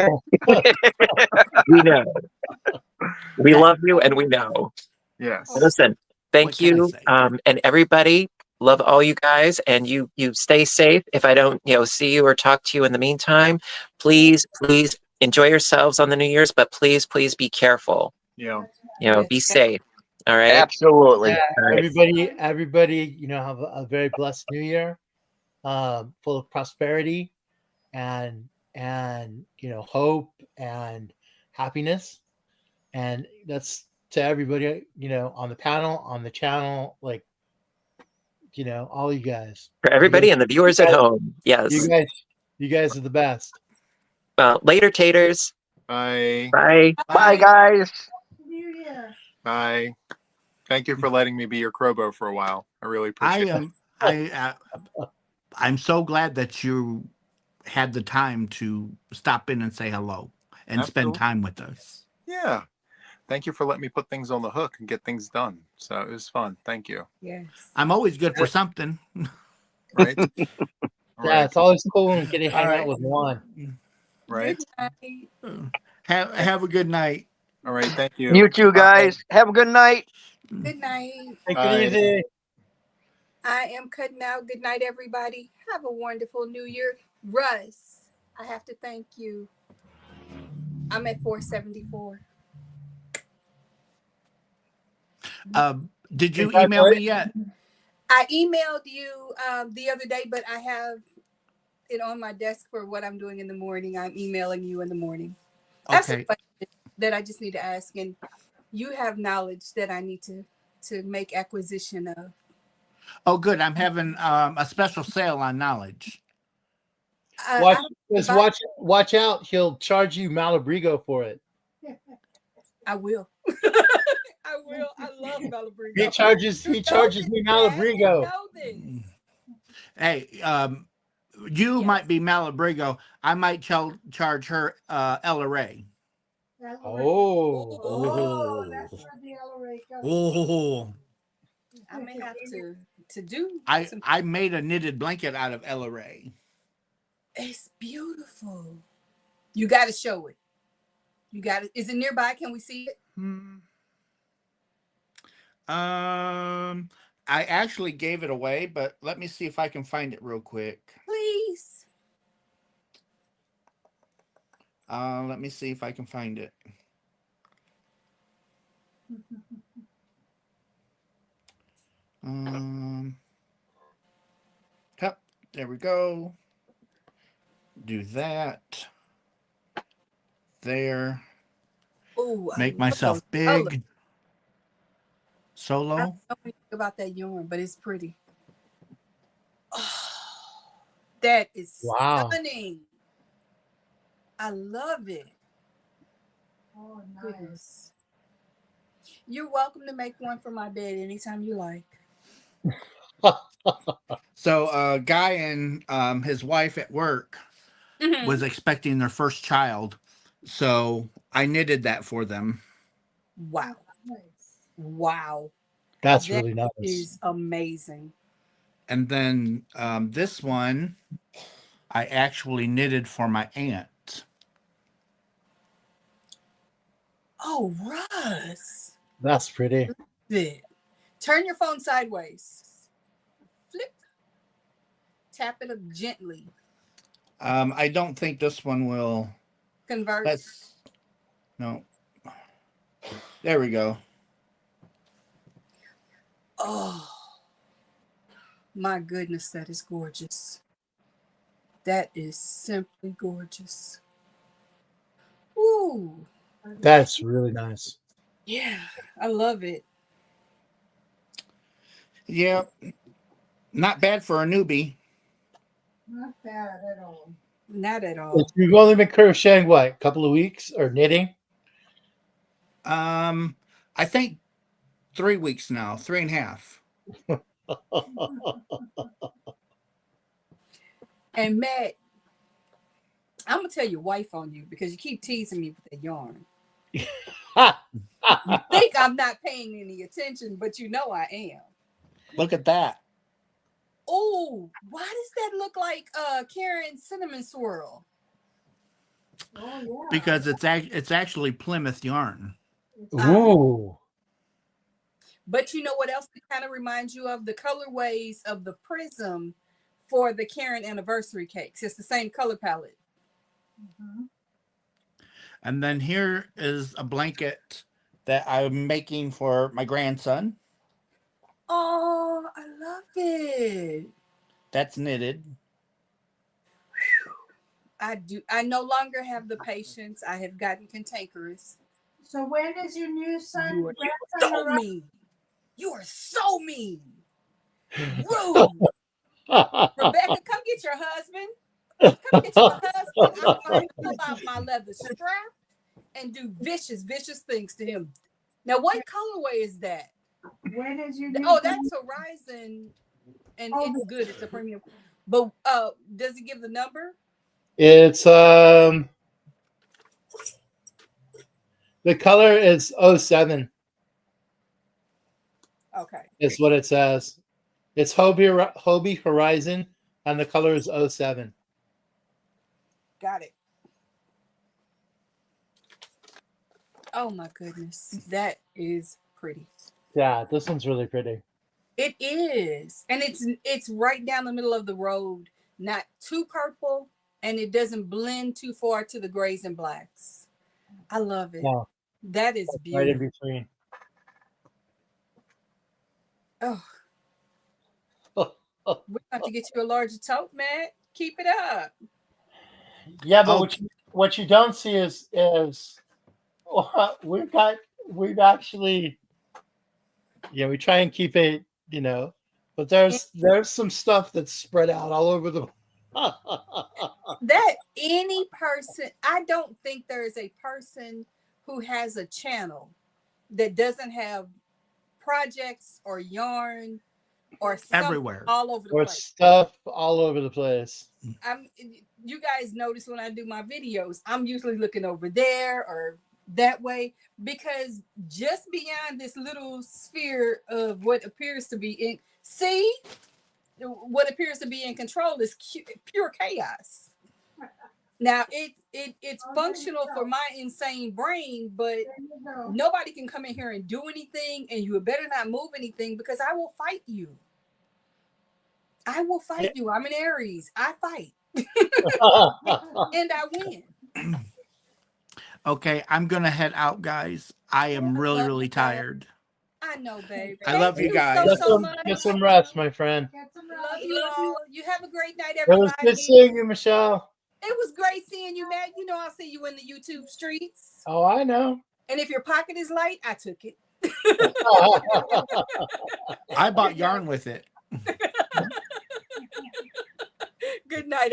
We know. We love you, and we know. Yes. Listen, thank you, and everybody. Love all you guys, and you stay safe. If I don't, see you or talk to you in the meantime, please enjoy yourselves on the New Year's, but please be careful. Yeah. Be safe. All right. Absolutely. Yeah, All right. everybody, have a very blessed New Year, full of prosperity and hope and happiness. And that's to everybody, on the panel, on the channel, like, all you guys. For everybody and the viewers at home. Yes. You guys are the best. Well, later, taters. Bye. Bye. Bye, guys. New Year. Bye. Thank you for letting me be your Crobo for a while. I really appreciate it. I'm so glad that you had the time to stop in and say hello and spend time with us. Yeah. Thank you for letting me put things on the hook and get things done. So it was fun. Thank you. Yes. I'm always good for something. Right? Yeah, it's always cool when you get to hang out with one. Right? Have a good night. All right. Thank you. You too, guys. Have a good night. Good night. Take it easy. I am cutting out. Good night, everybody. Have a wonderful New Year. Russ, I have to thank you. I'm at 474. Did you email me yet? I emailed you the other day, but I have it on my desk for what I'm doing in the morning. I'm emailing you in the morning. That's a question that I just need to ask, and you have knowledge that I need to make acquisition of. Oh, good. I'm having a special sale on knowledge. Watch out. He'll charge you Malabrigo for it. I will. I will. I love Malabrigo. He charges me Malabrigo. Hey, you might be Malabrigo. I might charge her LRA. Oh, that's where the LRA goes. Oh, I may have to do. I made a knitted blanket out of LRA. It's beautiful. You got to show it. You got it. Is it nearby? Can we see it? I actually gave it away, but let me see if I can find it real quick. Please. Let me see if I can find it. Yep, there we go. Do that. There. Oh, Make myself big. Solo. I don't know anything about that yarn, but it's pretty. Oh, that is stunning. I love it. Oh, nice. Goodness. You're welcome to make one for my bed anytime you like. So a guy and his wife at work was expecting their first child. So I knitted that for them. Wow. Nice. Wow. That's really nice. That is amazing. And then this one I actually knitted for my aunt. Oh, Russ. That's pretty. Turn your phone sideways. Flip. Tap it up gently. I don't think this one will convert. No. There we go. Oh, my goodness, that is gorgeous. That is simply gorgeous. Ooh. That's really nice. Yeah, I love it. Yeah. Not bad for a newbie. Not bad at all. Not at all. You've only been crocheting what, a couple of weeks, or knitting? I think 3 weeks now, 3.5. And Matt, I'm gonna tell your wife on you because you keep teasing me with that yarn. You think I'm not paying any attention, but you know I am. Look at that. Oh, why does that look like Karen's cinnamon swirl? Oh yeah. Because it's actually Plymouth yarn. Ooh. But you know what else it kind of reminds you of? The colorways of the prism for the Karen anniversary cakes. It's the same color palette. Mm-hmm. And then here is a blanket that I'm making for my grandson. Oh, I love it. That's knitted. I no longer have the patience. I have gotten cantankerous. So when is your new son? You are so mean. You are so mean. Rude. Rebecca, come get your husband. Come get your husband. I'm going to pull out my leather strap and do vicious things to him. Now, what colorway is that? When is your Oh, that's Horizon, and it's good. It's a premium. But does it give the number? It's the color is 07. Okay. It's what it says. It's Hobie Horizon, and the color is 07. Got it. Oh my goodness, that is pretty. Yeah, this one's really pretty. It is, and it's right down the middle of the road, not too purple, and it doesn't blend too far to the grays and blacks. I love it. Yeah. That is That's beautiful. right in between. Oh. We have to get you a larger tote, Matt. Keep it up. Yeah, but what you don't see is we've actually, yeah, we try and keep it, but there's some stuff that's spread out all over the that any person, I don't think there is a person who has a channel that doesn't have projects or yarn or everywhere all over the or place. Stuff all over the place. You guys notice when I do my videos, I'm usually looking over there or that way, because just beyond this little sphere of what appears to be what appears to be in control is pure chaos. Now it's functional for my insane brain, but There you go. nobody can come in here and do anything, and you better not move anything because I will fight you. I will fight you. I'm an Aries. I fight. And I win. Okay, I'm gonna head out, guys. I am really, really tired. I know, babe. I love you guys. Get some rest, my friend. Love you all. You have a great night, It was everybody. good seeing you, Michelle. It was great seeing you, Matt. You know I'll see you in the YouTube streets. Oh, I know. And if your pocket is light, I took it. I bought yarn with it. Good night.